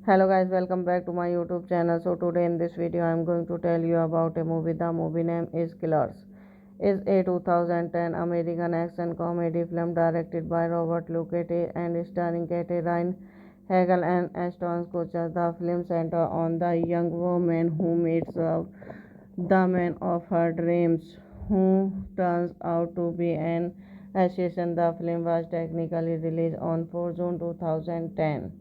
Hello guys, welcome back to my YouTube channel. So today in this video I am going to tell you about a movie. The movie name is Killers. Is a 2010 American action comedy film directed by Robert Luckett and starring Katherine Hagel and Ashton Kutcher. The film centers on the young woman who meets the man of her dreams, who turns out to be an assassin. The film was technically released on 4 June 2010.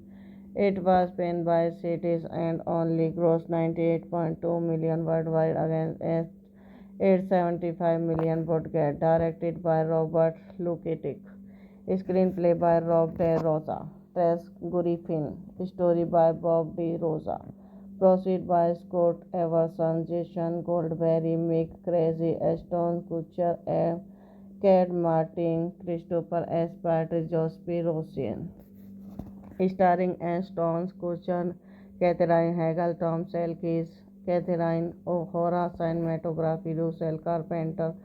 It was panned by critics and only grossed 98.2 million worldwide against its 875 million budget. Directed by Robert Luketic. Screenplay by Rob De Rosa. Tess Griffin. Story by Bob De Rosa. Proceed by Scott Everson, Jason Goldberry, Mick Crazy, Ashton Kutcher, Kat Martin, Christopher S. Patrick, Jospin Rosian. Starring Ashton Kutcher, Katherine Hagel, Tom Selkis, Catherine O'Hara, cinematography Russell Carpenter,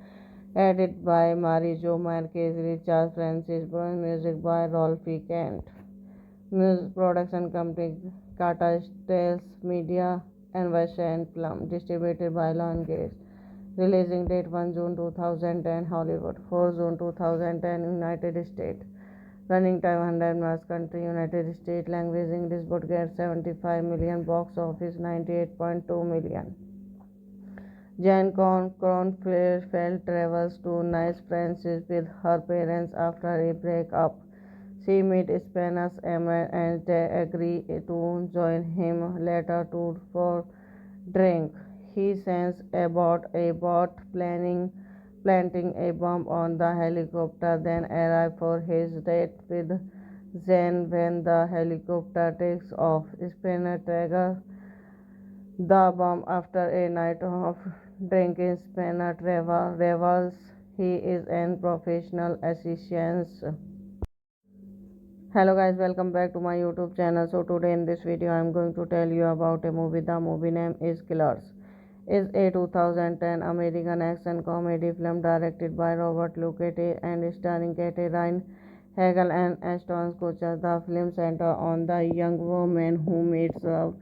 edited by Marijo Marquez, Richard Francis, music by Rolfie Kent. Music production company Kata Stales Media and Western Plum, distributed by Lionsgate. Releasing date 1 June 2010 Hollywood, 4 June 2010 United States. Running time 100 minutes. Country United States. Language English. Budget 75 million. Box office 98.2 million. Jan Kronfeldt travels to Nice, France with her parents after a breakup. She meets Spanish Emma and they agree to join him later for drink. He sends about a boat planting a bomb on the helicopter, then arrives for his date with Zen when the helicopter takes off. Spinner triggers the bomb after a night of drinking. Spinner revels he is an professional assassin. Hello guys, welcome back to my YouTube channel. So today in this video I am going to tell you about a movie. The movie name is Killers. Is a 2010 American action comedy film directed by Robert Luckett and starring Katherine Hagel and Ashton Kutcher. The film centers on the young woman who meets the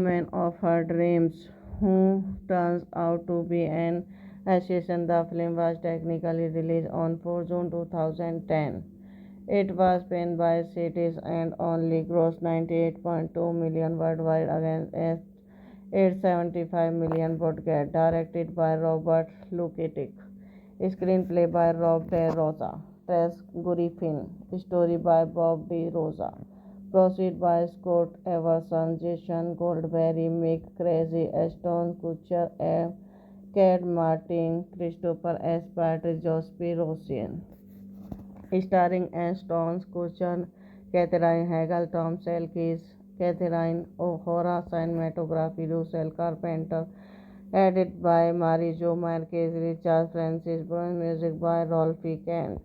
man of her dreams, who turns out to be an assassin. The film was technically released on 4 June 2010. It was panned by critics and only grossed 98.2 million worldwide against its 875 million budget. Directed by Robert Luketic. Screenplay by Rob De Rosa. Tess Griffin. Story by Bob De Rosa. Proceed by Scott Everson, Jason Goldberry, Mick Crazy, Ashton Kutcher, Kat Martin, Christopher S. Patrick, Jospin Rosian. Starring Ashton Kutcher, Katherine Hagel, Tom Selkis, Catherine O'Hara, cinematography Russell Carpenter, Edited by Marijo Marquez, Richard Francis, Brown, music by Rolfi Kent.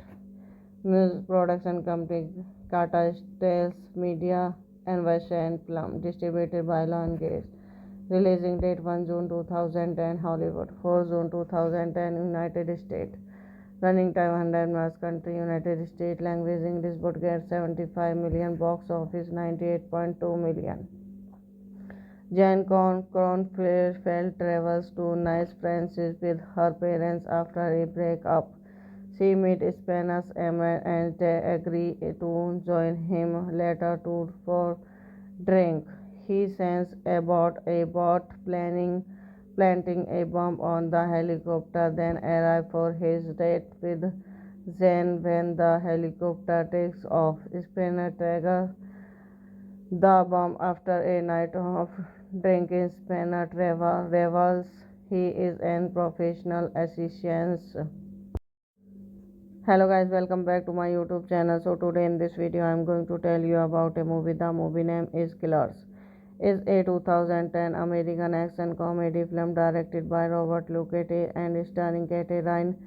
Music production company Kata Stills Media and Vasha and Plum, distributed by Lionsgate. Releasing date 1 June 2010 Hollywood, 4 June 2010 United States. Running time 100 minutes. Country United States. Language English. Budget 75 million. Box office 98.2 million. Jan Kronfeld travels to Nice, France with her parents after a breakup. She meets Spanish Emma and they agree to join him later for drink. He sends about a boat planting a bomb on the helicopter, then arrives for his date with Zen when the helicopter takes off. Spinner trigger the bomb after a night of drinking. Spinner revels he is an professional assistant. Hello guys, welcome back to my YouTube channel. So today in this video I am going to tell you about a movie. The movie name is Killers. Is a 2010 American action comedy film directed by Robert Luckett and starring Kate Ryan,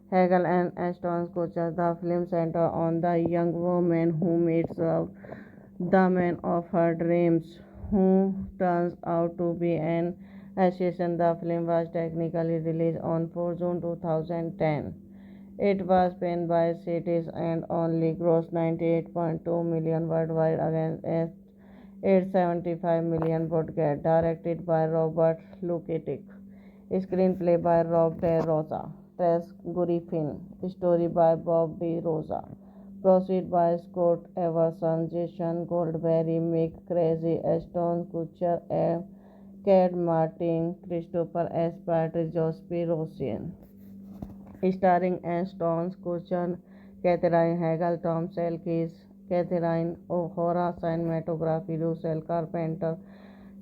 Hegel and Ashton Kutcher. The film centers on the young woman who meets the man of her dreams, who turns out to be an assassin. The film was technically released on 4 June 2010. It was panned by critics and only grossed 98.2 million worldwide against 875 million budget. Directed by Robert Luketic. Screenplay by Rob De Rosa. Tess Griffin. Story by Bob De Rosa. Proceed by Scott Everson, Jason Goldberry, Mick Crazy, Ashton Kutcher, Kate Martin, Christopher S. Patrick, Jospin Rosian. Starring Ashton Kutcher, Catherine Hegel, Tom Selkis, Catherine O'Hara, cinematography Russell Carpenter,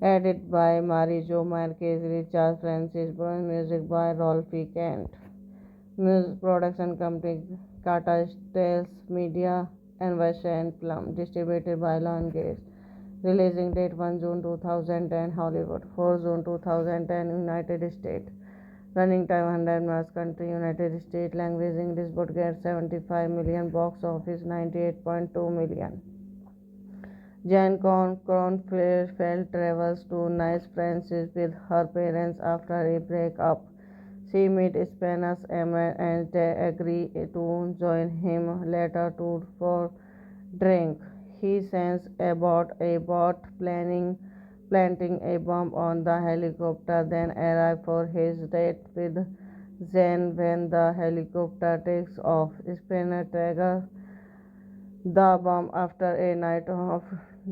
edited by Marijo Marquez, Richard Francis, Brown, music by Rolfi Kent. Music production company Kata Stills Media and Vasha and Plum, distributed by Lionsgate. Releasing date 1 June 2010 Hollywood, 4 June 2010 United States. Running time 100 minutes. Country United States. Language English. Budget 75 million. Box office 98.2 million. Jan Kronfeld travels to Nice, France with her parents after a breakup. She meets Spanish Emma and they agree to join him later for drink. He sends about a boat planting a bomb on the helicopter, then arrives for his date with Zen when the helicopter takes off. Spinner trigger the bomb after a night of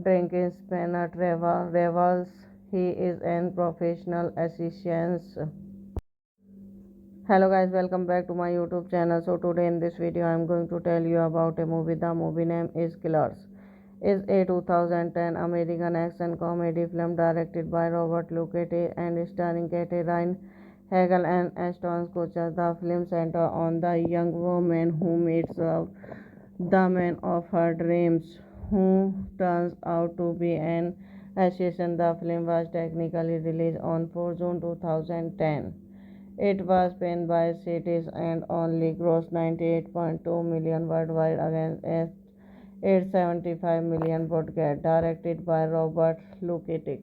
drinking. Spinner revels he is an professional assistant. Hello guys, welcome back to my YouTube channel. So today in this video I am going to tell you about a movie. The movie name is Killers. Is a 2010 American action comedy film directed by Robert Luckett and starring Kate Ryan, Hegel and Ashton Kutcher. The film centers on the young woman who meets the man of her dreams, who turns out to be an assassin. The film was technically released on 4 June 2010. It was panned by critics and only grossed 98.2 million worldwide against 875 million budget. Directed by Robert Luketic.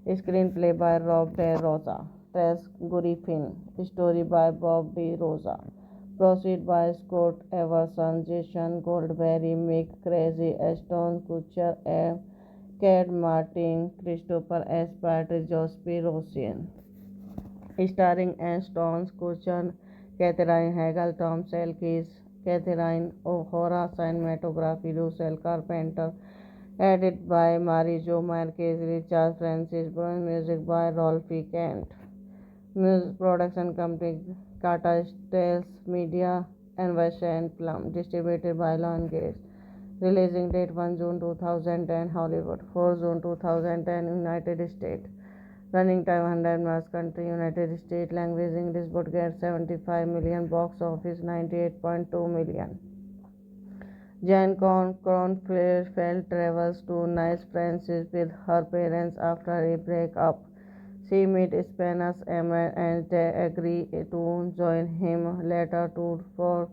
Screenplay by Rob De Rosa. Tess Griffin. Story by Bob De Rosa. Proceed by Scott Everson, Jason Goldberry, Mick Crazy, Ashton Kutcher, Kate Martin, Christopher S. Patrick, Jospin Rosian. Starring Ashton Kutcher, Catherine Hegel, Tom Selkis, Catherine O'Hara, cinematography Russell Carpenter, edited by Marijo Marquez, Richard Francis, Brown, music by Rolfi Kent. Music production company Kata Stills Media and Vasha and Plum, distributed by Lionsgate. Releasing date 1 June 2010 Hollywood, 4 June 2010 United States. Running time 100 minutes. Country United States. Language English. Budget 75 million. Box office 98.2 million. Jan Kronfeld travels to Nice, France with her parents after a breakup. She meets Spanish Emma and they agree to join him later to for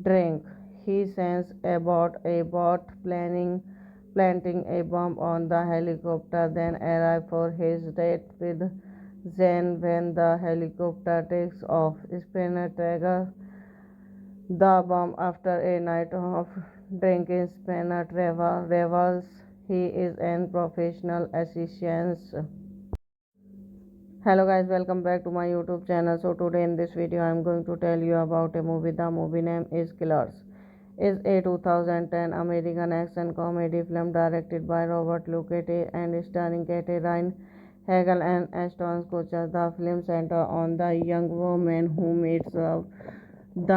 drink. He sends about a boat planting a bomb on the helicopter, then arrive for his date with Zen when the helicopter takes off. Spinner triggers the bomb after a night of drinking. Spinner revels he is an professional assistant. Hello guys, welcome back to my YouTube channel. So today in this video I am going to tell you about a movie. The movie name is Killers. Is a 2010 American action comedy film directed by Robert Luckett and starring Katherine Hagel and Ashton Kutcher. The film centers on the young woman who meets the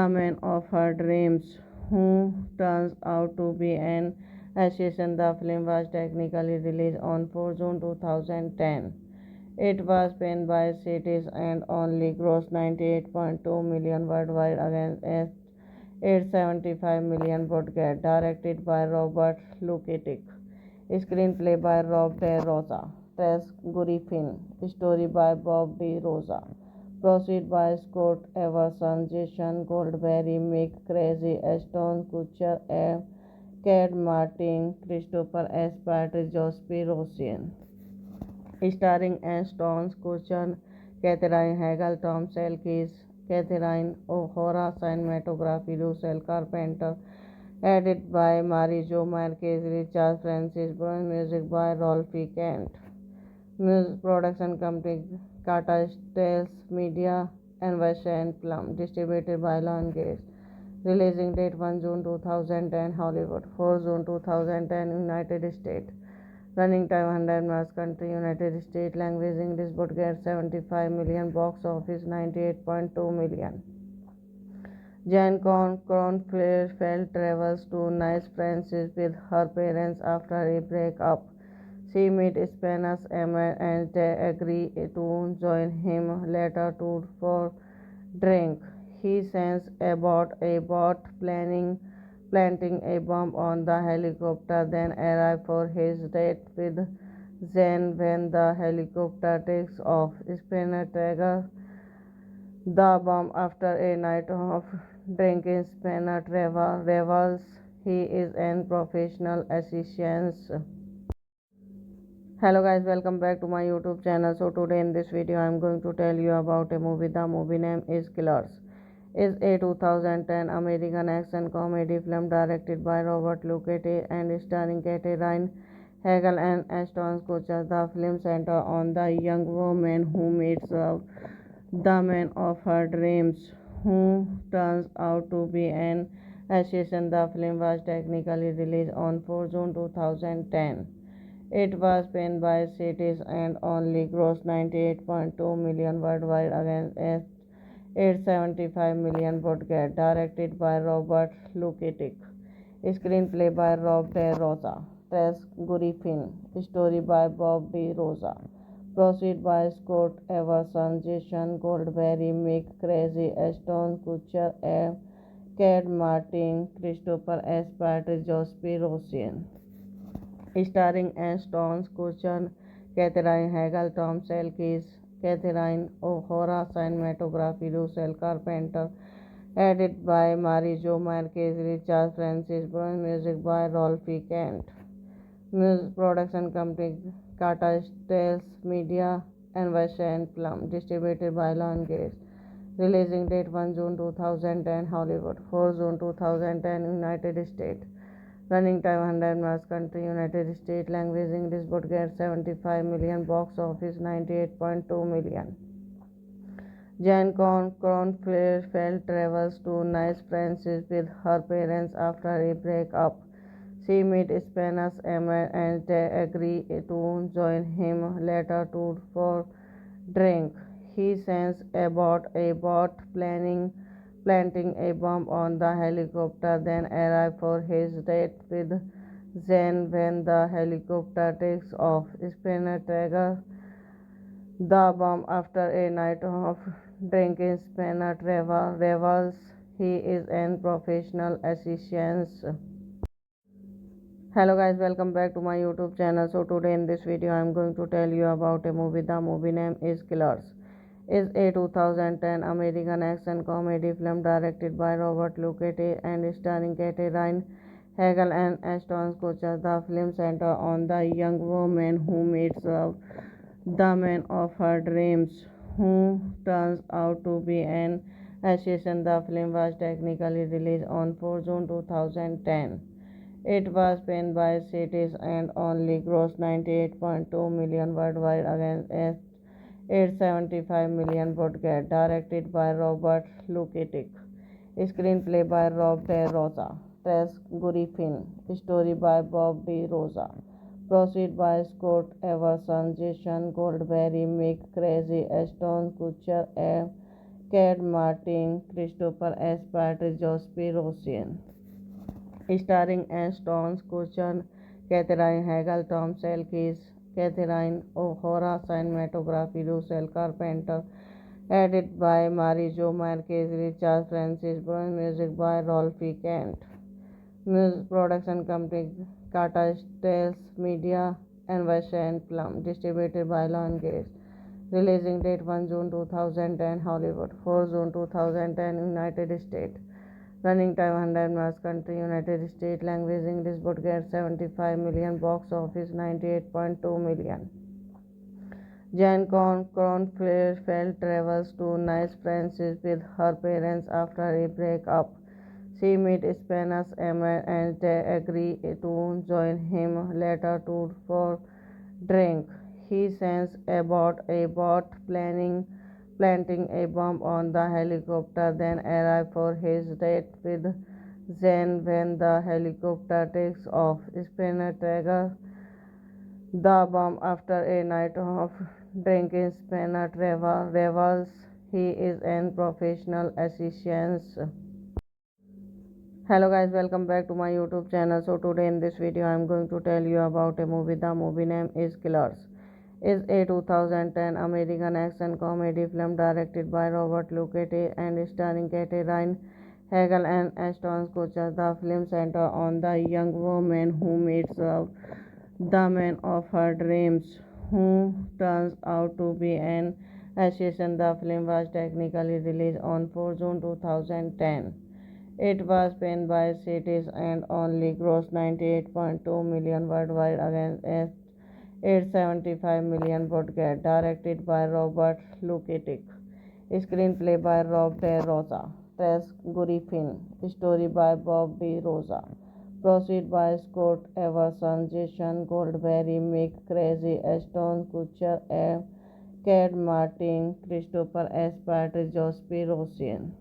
man of her dreams, who turns out to be an assassin. The film was technically released on 4 June 2010. It was panned by critics and only grossed 98.2 million worldwide against 875 million budget. Directed by Robert Luketic. Screenplay by Rob De Rosa. Tess Griffin. Story by Bob De Rosa. Proceed by Scott Everson, Jason Goldberry, Mick Crazy, Ashton Kutcher, Cad Martin, Christopher S. Patrick, Jospin Rosian. Starring Ashton Kutcher, Katherine Hagel, Tom Selkis, Catherine O'Hara, cinematography Russell Carpenter, edited by Marijo Marquez, Richard Francis Brown, music by Rolfie Kent. Music production company Kata Stales Media and Western Plum, distributed by Lionsgate. Releasing date 1 June 2010 Hollywood, 4 June 2010 United States. Running time 100 minutes. Country United States. Language English. Budget 75 million. Box office 98.2 million. Jan Kronfeld travels to Nice, France with her parents after a breakup. She meets Spanish Emma and they agree to join him later to for drink. He sends about a boat planting a bomb on the helicopter, then arrive for his date with Zen when the helicopter takes off. Spinner triggers the bomb after a night of drinking. Spinner revels he is an professional assistant. Hello guys, welcome back to my YouTube channel. So today in this video I am going to tell you about a movie. The movie name is Killers. Is a 2010 American action comedy film directed by Robert Luckett and starring Katherine Hagel and Ashton Kutcher. The film centers on the young woman who meets the man of her dreams, who turns out to be an assassin. The film was technically released on 4 June 2010. It was panned by critics and only grossed 98.2 million worldwide against 875 million budget. Directed by Robert Luketic. Screenplay by Rob De Rosa. Tess Griffin. Story by Bob De Rosa. Proceed by Scott Everson, Jason Goldberry, Mick Crazy, Ashton Kutcher, Cad Martin, Christopher S. Patrick, Jospin Rosian. Starring Ashton Kutcher, Katherine Hagel, Tom Selkis, Catherine O'Hara, cinematography Russell Carpenter, edited by Marijo Marquez, Richard Francis Brown, music by Rolfie Kent. Music production company Kata Stales Media and Western Plum, distributed by Lionsgate. Releasing date 1 June 2010 Hollywood, 4 June 2010 United States. Running time 100 minutes. Country United States. Language English. Budget 75 million. Box office 98.2 million. Jan Kronfeld travels to Nice, France with her parents after a breakup. She meets Spanish Emma and they agree to join him later to for drink. He sends about a boat planting a bomb on the helicopter, then arrive for his date with Zen when the helicopter takes off. Spinner triggers the bomb after a night of drinking. Spinner revels he is an professional assistant. Hello guys, welcome back to my YouTube channel. So today in this video I am going to tell you about a movie. The movie name is Killers. Is a 2010 American action comedy film directed by Robert Luckett and starring Kate Ryan, Hegel and Ashton Kutcher. The film centers on the young woman who meets the man of her dreams, who turns out to be an assassin. The film was technically released on 4 June 2010. It was panned by critics and only grossed 98.2 million worldwide against 875 million broadcast. Directed by Robert Luketic. Screenplay by Rob De Rosa. Tess Griffin. Story by Bob De Rosa. Proceed by Scott Everson, Jason Goldberry, Mick Crazy, Ashton Kutcher, Cad Martin, Christopher S. Patrick, Jospy Rosian. Starring Ashton Kutcher, Catherine Hegel, Tom Selkis, Catherine O'Hara, cinematography Russell Carpenter, edited by Marijo Marquez, Richard Francis Brown, music by Rolfie Kent. Music production company Kata Stills Media and Western Plum, distributed by Lionsgate. Releasing date 1 June 2010 Hollywood, 4 June 2010 United States. Running time 100 minutes. Country United States. Language English. Broadcast 75 million. Box office 98.2 million. Jan Kronfeldt travels to Nice, France with her parents after a breakup. She meets Spanish Emma and they agree to join him later for drink. He sends aboard a boat planting a bomb on the helicopter, then arrives for his date with Zen. When the helicopter takes off, Spinner triggers the bomb after a night of drinking. Spinner revels he is an professional assassin. Hello guys, welcome back to my YouTube channel. So today in this video I am going to tell you about a movie. The movie name is Killers. Is a 2010 American action comedy film directed by Robert Luckett and starring Kate Ryan, Hegel and Ashton Kutcher. The film centers on the young woman who meets the man of her dreams, who turns out to be an assassin. The film was technically released on 4 June 2010. It was panned by critics and only grossed 98.2 million worldwide against 875 million broadcast. Directed by Robert Luketic. Screenplay by Rob De Rosa. Tess Griffin. Story by Bob De Rosa. Proceed by Scott Everson, Jason Goldberry, Mick Crazy, Ashton Kutcher, Cad Martin, Christopher S. Patrick, Jospy Rosian.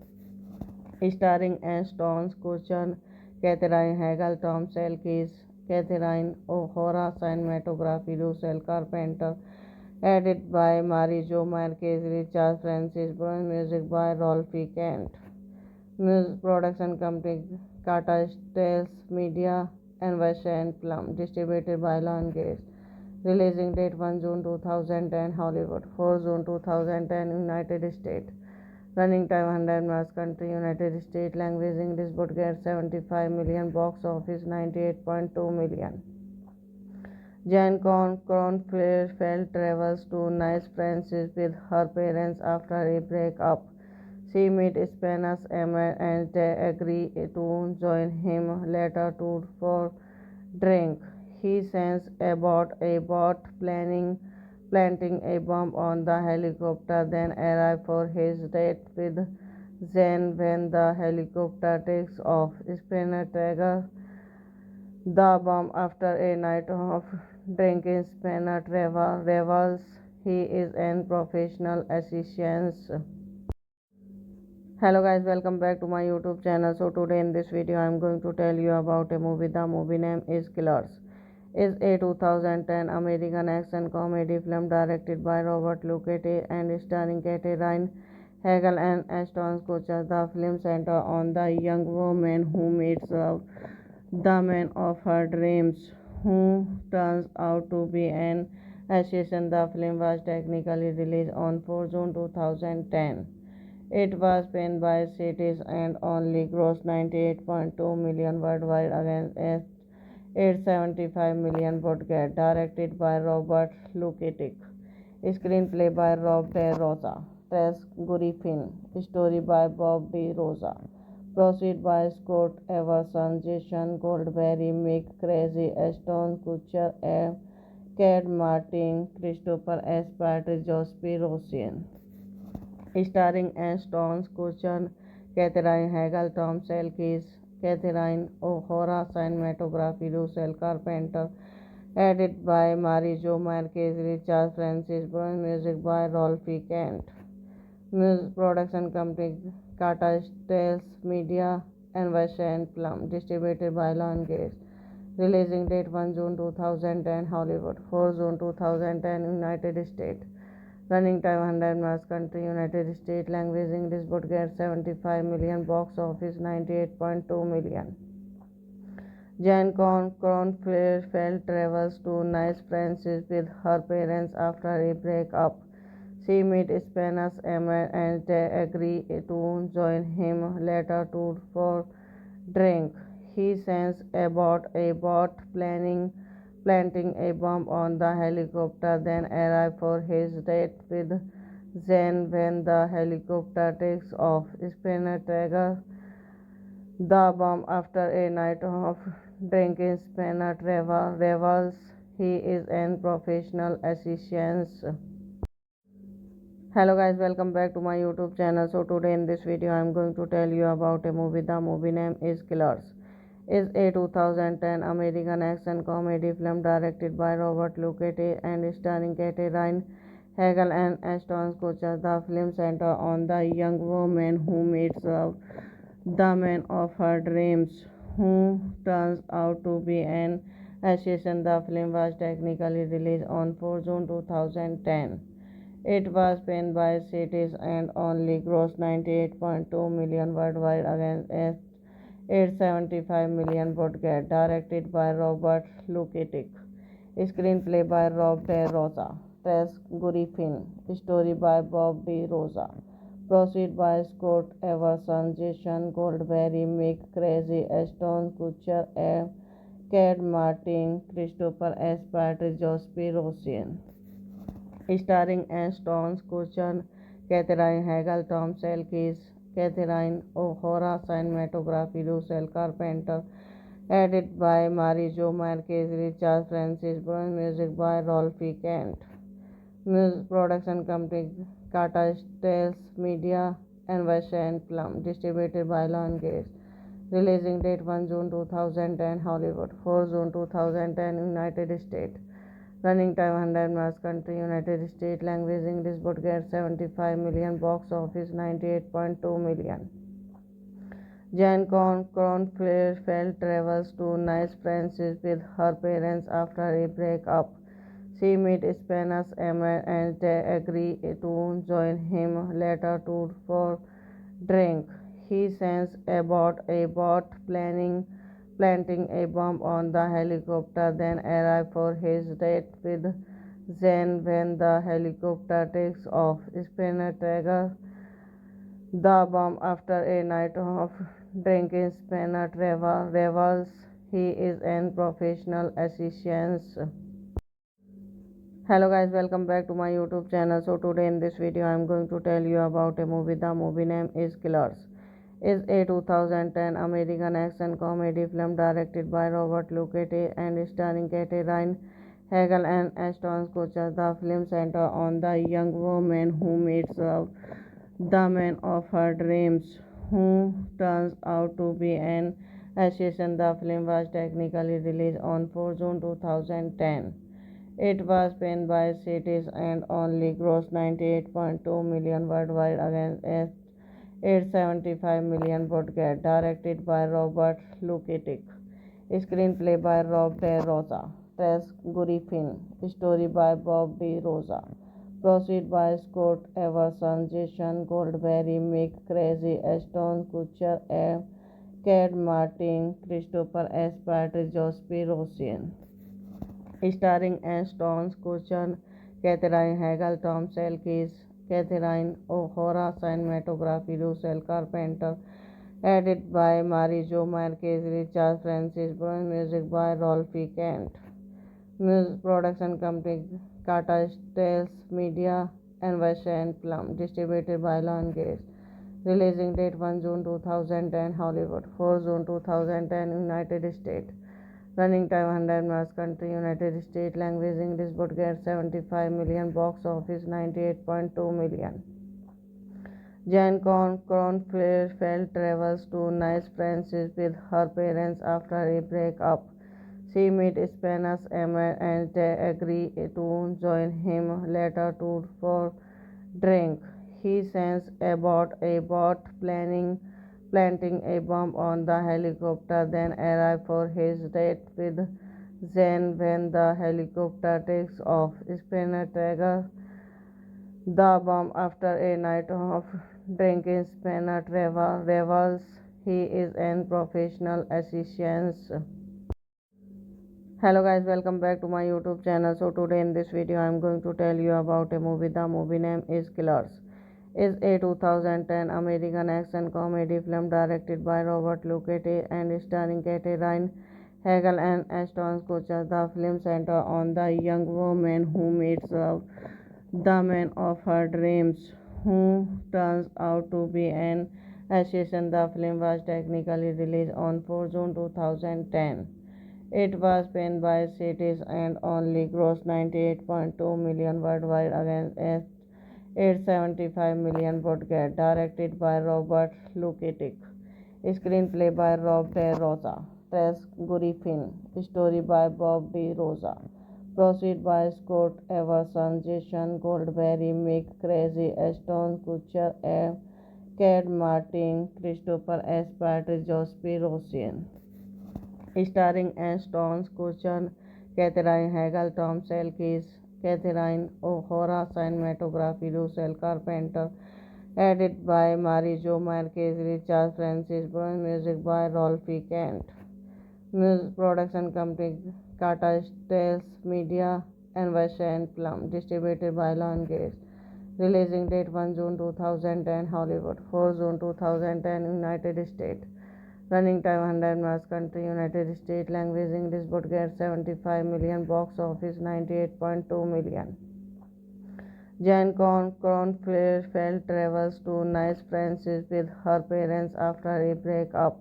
Starring Ashton Kutcher, Catherine Hegel, Tom Selkis, Catherine O'Hara, cinematography Russell Carpenter, edited by Marijo Marquez, Richard Francis Brown, music by Rolfie Kent. Music production company Kata Stills Media and Western Plum, distributed by Lionsgate. Releasing date 1 June 2010 Hollywood, 4 June 2010 United States. Running time 100 minutes. Country United States. Language English. Broadcast 75 million. Box office 98.2 million. Jan Kronfeldt travels to Nice, France with her parents after a breakup. She meets Spanish Emma and they agree to join him later for drink. He sends aboard a boat planting a bomb on the helicopter, then arrives for his date with Zen. When the helicopter takes off, Spinner triggers the bomb after a night of drinking. Spinner revels he is an professional assassin. Hello guys, welcome back to my YouTube channel. So today in this video I am going to tell you about a movie. The movie name is Killers. Is a 2010 American action comedy film directed by Robert Luckett and starring Kate Ryan, Hegel and Ashton Kutcher. The film centers on the young woman who meets the man of her dreams, who turns out to be an assassin. The film was technically released on 4 June 2010. It was panned by critics and only grossed 98.2 million worldwide against $875 million budget, directed by Robert Luketic. Screenplay by Rob De Rosa. Tess Griffin. Story by Bob De Rosa. Proceed by Scott Everson, Jason Goldberry, Mick Crazy, Ashton Kutcher, Cat Martin, Christopher S. Patrick, Jospin Rosian. Starring Ashton Kutcher, Catherine Hagel, Tom Selkis, Catherine O'Hara, cinematography Russell Carpenter, edited by Marijo Marquez, Richard Francis Brown, music by Rolfe Kent. Music production company Tata Steel Media and Western Plum, distributed by Lionsgate. Releasing date 1 June 2010 Hollywood, 4 June 2010 United States. Running time 100 minutes. Country United States. Language English. Budget 75 million. Box office 98.2 million. Jan Kronfeld travels to Nice, France with her parents after a breakup. She meets Spanish Emma and they agree to join him later for drink. He sends about a boat planting a bomb on the helicopter, then arrives for his date with Zen when the helicopter takes off. Spinner trigger the bomb after a night of drinking. Spinner revels he is an professional assassin. Hello guys, welcome back to my YouTube channel. So today in this video I am going to tell you about a movie. The movie name is Killers. Is a 2010 American action comedy film directed by Robert Luketic and starring Catherine Hagel and Ashton Kutcher. The film centers on the young woman who meets the man of her dreams, who turns out to be an assassin. The film was technically released on 4 June 2010. It was panned by critics and only grossed 98.2 million worldwide against $875 million budget. Directed by Robert Luketic. Screenplay by Rob De Rosa. Tess Griffin. Story by Bob De Rosa. Proceed by Scott Everson, Jason Goldberry, Mick Crazy, Ashton Kutcher, Cat Martin, Christopher S. Patrick, Jospin Rosian. Starring Ashton Kutcher, Catherine Hagel, Tom Selkis, Catherine O'Hara, cinematography Russell Carpenter, edited by Marijo Marquez, Richard Francis Brown, music by Rolfe Kent. Music production company Tata Steel Media and Western Plum, distributed by Lionsgate. Releasing date 1 June 2010 Hollywood, 4 June 2010 United States. Running time 100 minutes. Country United States. Language English. Budget 75 million. Box office 98.2 million. Jan Kronfeld travels to Nice, France with her parents after a breakup. She meets Spanish Emma and they agree to join him later for drink. He sends about a boat planting a bomb on the helicopter, then arrives for his date with Zen when the helicopter takes off. Spinner trigger the bomb after a night of drinking. Spinner revels he is an professional assassin. Hello guys, welcome back to my YouTube channel. So today in this video I am going to tell you about a movie. The movie name is Killers. Is a 2010 American action comedy film directed by Robert Luketic and starring Catherine Hagel and Ashton Kutcher. The film centers on the young woman who meets the man of her dreams, who turns out to be an assassin. The film was technically released on 4 June 2010. It was panned by critics and only grossed 98.2 million worldwide against $875 million budget. Directed by Robert Luketic. Screenplay by Rob De Rosa. Tess Griffin. Story by Bob De Rosa. Proceed by Scott Everson, Jason Goldberry, Mick Crazy, Ashton Kutcher, Cat Martin, Christopher S. Patrick, Jospin Rosian. Starring Ashton Kutcher, Catherine Hagel, Tom Selkis, Catherine O'Hara, cinematography Russell Carpenter, Edited by Marijo Marquez, Richard Francis, Bruno, music by Rolfi Kent. Music production company Tata Stels Media and Western Plum, distributed by Lionsgate. Releasing date 1 June 2010 Hollywood, 4 June 2010 United States. Running time 100 minutes. Country United States. Language English. Budget 75 million. Box office 98.2 million. Jan Kronfeld travels to Nice, France with her parents after a breakup. She meets Spanish Emma and they agree to join him later for drink. He sends aboard a boat planting a bomb on the helicopter, then arrives for his date with Zen when the helicopter takes off. Spinner trigger the bomb after a night of drinking. Spinner revels he is an professional assassin. Hello guys, welcome back to my YouTube channel. So today in this video I am going to tell you about a movie. The movie name is Killers. Is a 2010 American action comedy film directed by Robert Luckett and starring Katherine Hagel and Ashton Kutcher. The film centers on the young woman who meets the man of her dreams, who turns out to be an assassin. The film was technically released on 4 June 2010. It was panned by critics and only grossed 98.2 million worldwide against 875 million budget. Directed by Robert Luketic. Screenplay by Rob De Rosa. Tess Griffin. Story by Bob De Rosa. Proceed by Scott Everson, Jason Goldberry, Mick Crazy, Ashton Kutcher, Cad Martin, Christopher S. Patrick, Jospin Rosian. Starring Ashton Kutcher, Katherine Hagel, Tom Selkis, Catherine O'Hara, cinematography Russell Carpenter, edited by Marijo Marquez, Richard Francis, Bruno, music by Rolfi Kent. Music production company Tata Stels Media and Western Plum, distributed by Lionsgate. Releasing date 1 June 2010 Hollywood, 4 June 2010 United States. Running time 100 minutes. Country United States. Language English. Budget 75 million. Box office 98.2 million. Jan Kronfeld travels to Nice, France with her parents after a breakup.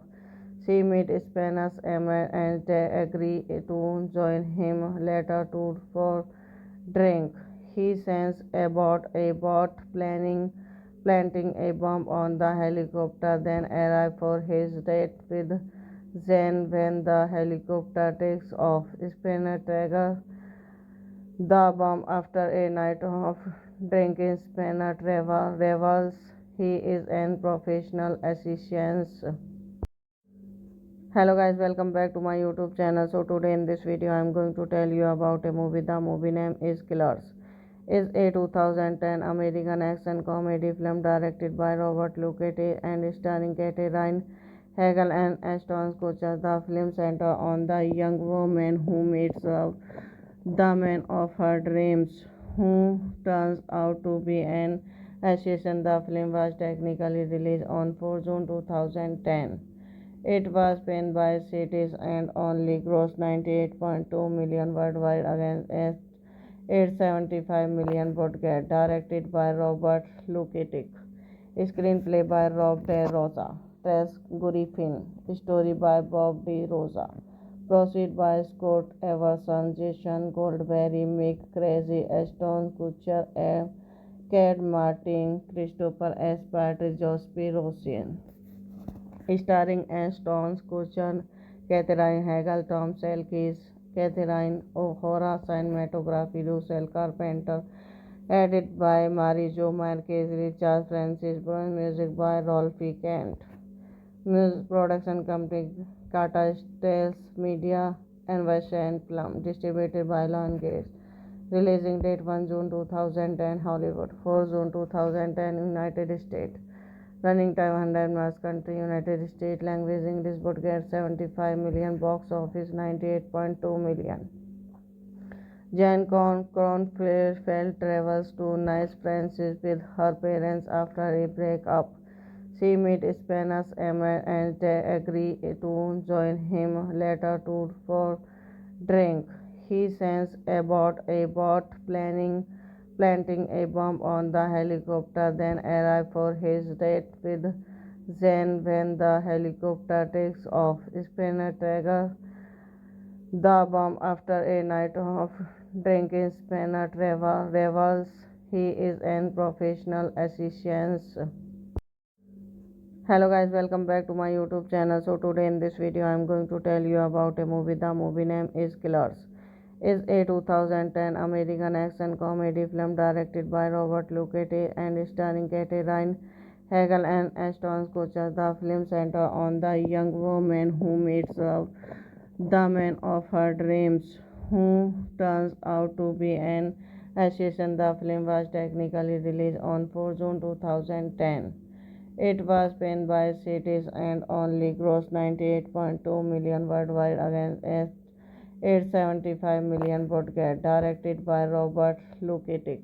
She meets Spanish Emma and they agree to join him later for drink. He sends aboard a boat planting a bomb on the helicopter, then arrives for his date with Zen when the helicopter takes off. Spinner trigger the bomb after a night of drinking. Spinner revels he is an professional assassin. Hello guys, welcome back to my YouTube channel. So today in this video I am going to tell you about a movie. The movie name is Killers. Is a 2010 American action comedy film directed by Robert Luckett and starring Katherine Hagel and Ashton Kutcher. The film centers on the young woman who meets the man of her dreams, who turns out to be an assassin. The film was technically released on 4 June 2010. It was panned by critics and only grossed 98.2 million worldwide against 875 million budget. Directed by Robert Luketic. Screenplay by Rob De Rosa. Tess Griffin. Story by Bob De Rosa. Proceed by Scott Everson, Jason Goldberry, Mick Crazy, Ashton Kutcher, Cad Martin, Christopher S. Patrick, Jospin Rosian. Starring Ashton Kutcher, Katherine Hagel, Tom Selkis, Catherine O'Hara, cinematography Russell Carpenter, edited by Marijo Marquez, Richard Francis, Bruno, music by Rolfi Kent. Music production company Tata Stels Media and Western Plum, distributed by Lionsgate. Releasing date 1 June 2010 Hollywood, 4 June 2010 United States. Running time 100 minutes. Country United States. Language English. Budget 75 million. Box office 98.2 million. Jan Kronfeld travels to Nice, France with her parents after a breakup. She meets Spanish Emma and they agree to join him later to for drink. He sends about a boat planting a bomb on the helicopter, then arrive for his date with Zen when the helicopter takes off. Spinner trigger the bomb after a night of drinking. Spinner revels he is an professional assistant. Hello guys, welcome back to my YouTube channel. So today in this video I am going to tell you about a movie. The movie name is Killers. Is a 2010 American action comedy film directed by Robert Luckett and starring Katie Ryan, Hegel and Ashton Kutcher. The film centers on the young woman who meets the man of her dreams, who turns out to be an assassin. The film was technically released on 4 June 2010. It was panned by critics and only grossed 98.2 million worldwide against 875 million budget. Directed by Robert Luketic.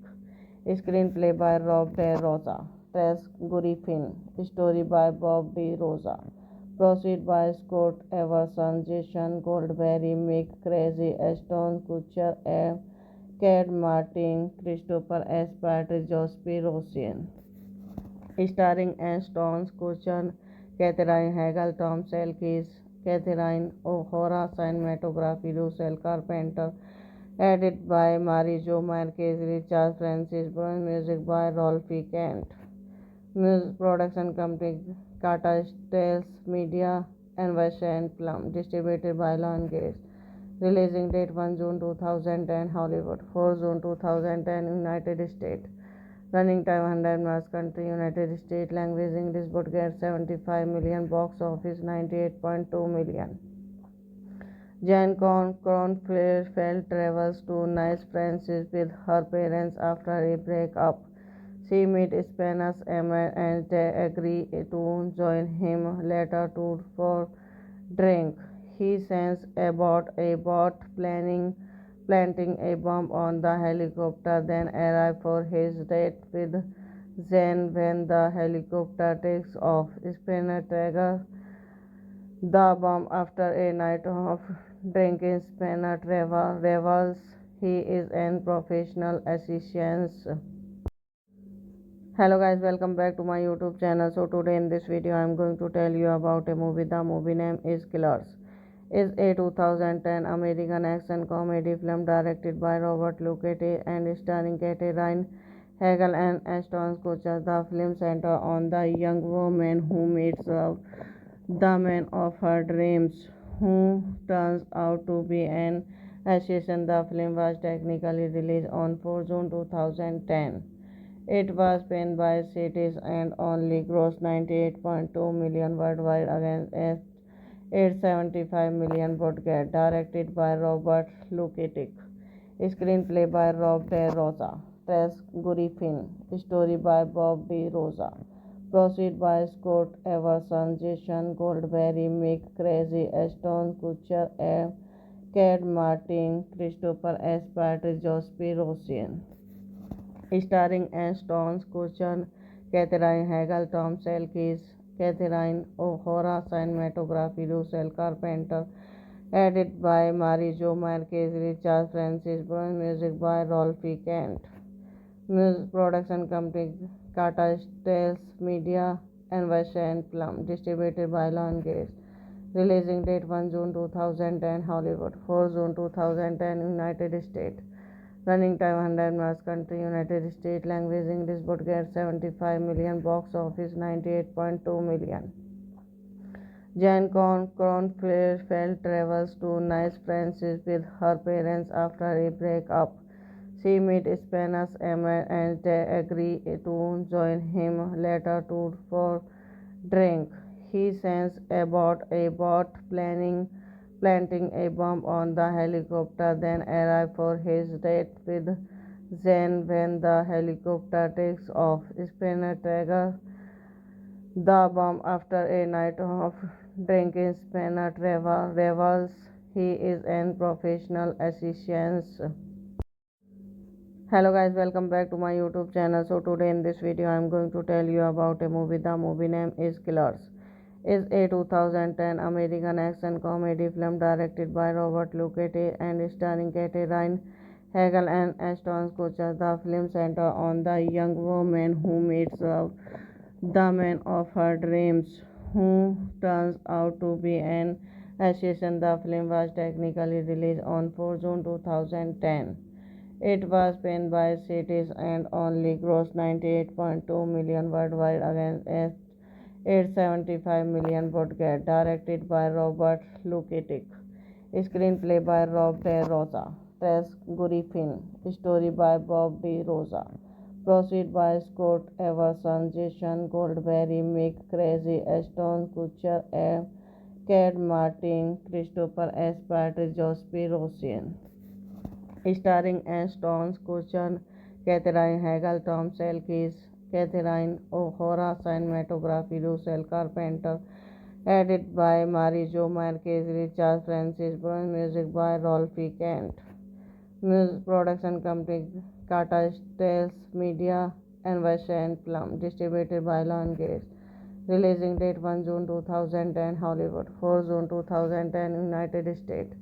Screenplay by Rob De Rosa. Tess Griffin. Story by Bob De Rosa. Proceed by Scott Everson, Jason Goldberry, Mick Crazy, Ashton Kutcher, Cat Martin, Christopher S. Patrick, Jospin Rosian. Starring Ashton Kutcher, Catherine Hegel, Tom Selkis, Catherine O'Hara, cinematography Russell Carpenter, edited by Marijo Marquez, Richard Francis Brown, music by Rolfie Kent. Music production company Kata Stills Media and Western Plum, distributed by Lionsgate. Releasing date 1 June 2010 Hollywood, 4 June 2010 United States. Running time 100 minutes. Country United States. Language English. Budget 75 million. Box office 98.2 million. Jan Kronfeld travels to Nice, France with her parents after a breakup. She meets Spanish Emma and they agree to join him later to for drink. He sends about a boat planting a bomb on the helicopter, then arrive for his date with Zen when the helicopter takes off. Spinner trigger the bomb after a night of drinking. Spinner revels he is an professional assistant. Hello guys, welcome back to my YouTube channel. So today in this video I am going to tell you about a movie. The movie name is Killers. Is a 2010 American action comedy film directed by Robert Luckett and starring Katie Ryan, Hegel and Ashton Kutcher. The film centers on the young woman who meets the man of her dreams, who turns out to be an assassin. The film was technically released on 4 June 2010. It was panned by critics and only grossed 98.2 million worldwide against 875 million budget. Directed by Robert Luketic. Screenplay by Rob De Rosa. Tess Griffin. Story by Bob De Rosa. Proceed by Scott Everson, Jason Goldberry, Mick Crazy, Ashton Kutcher, Cat Martin, Christopher S. Patrick, Jospin Rosian. Starring Ashton Kutcher, Catherine Hegel, Tom Selkis, Catherine O'Hara, cinematography Russell Carpenter, edited by Marijo Marquez, Richard Francis Brown, music by Rolfie Kent. Music production company Kata Stills Media and Western Plum, distributed by Lionsgate. Releasing date 1 June 2010 Hollywood, 4 June 2010 United States. Running time 100 minutes. Country United States. Language English. Budget 75 million. Box office 98.2 million. Jan Kronfeld travels to Nice, France with her parents after a breakup. She meets Spanish Emma and they agree to join him later to for drink. He sends about a boat planting a bomb on the helicopter, then arrive for his date with Zen when the helicopter takes off. Spinner trigger the bomb after a night of drinking. Spinner revels he is an professional assistant. Hello guys, welcome back to my YouTube channel. So today in this video I am going to tell you about a movie. The movie name is Killers. Is a 2010 American action comedy film directed by Robert Luckett and starring Kate Ryan, Hegel and Ashton Kutcher. The film centers on the young woman who meets the man of her dreams, who turns out to be an assassin. The film was technically released on 4 June 2010. It was panned by critics and only grossed 98.2 million worldwide against 875 million budget. Directed by Robert Lukitic. Screenplay by Rob De Rosa. Tess Griffin. Story by Bob De Rosa. Proceed by Scott Everson, Jason Goldberry, Mick Crazy, Ashton Kutcher, Cad Martin, Christopher S. Patrick, Jospy Rosian. Starring Ashton Kutcher, Catherine Hegel, Tom Selkis, Catherine O'Hara, cinematography Russell Carpenter, edited by Marijo Marquez, Richard Francis Brown, music by Rolfie Kent. Music production company Kata Stales Media and Western Plum, distributed by Lionsgate. Releasing date 1 June 2010 Hollywood, 4 June 2010 United States.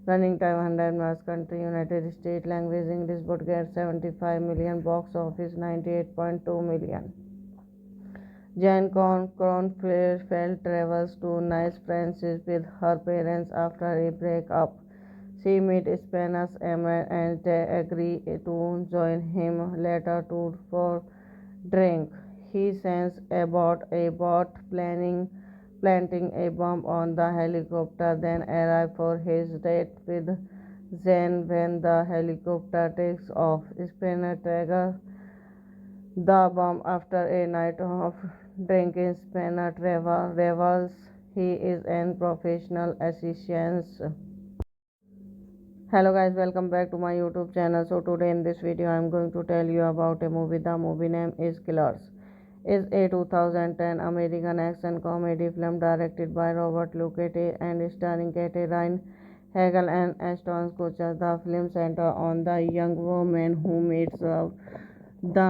Running time 100 minutes. Country United States. Language English. Budget 75 million. Box office 98.2 million. Jan Kronfeld travels to Nice, France with her parents after a breakup. She meets Spanish Emma and they agree to join him later for drink. He sends aboard a boat planting a bomb on the helicopter, then arrives for his date with Zen when the helicopter takes off. Spinner trigger the bomb after a night of drinking. Spinner revels he is an professional assassin. Hello guys, welcome back to my YouTube channel. So today in this video I am going to tell you about a movie. The movie name is Killers. Is a 2010 American action comedy film directed by Robert Luckett and starring Kate Ryan, Hegel and Ashton Kutcher. The film centers on the young woman who meets the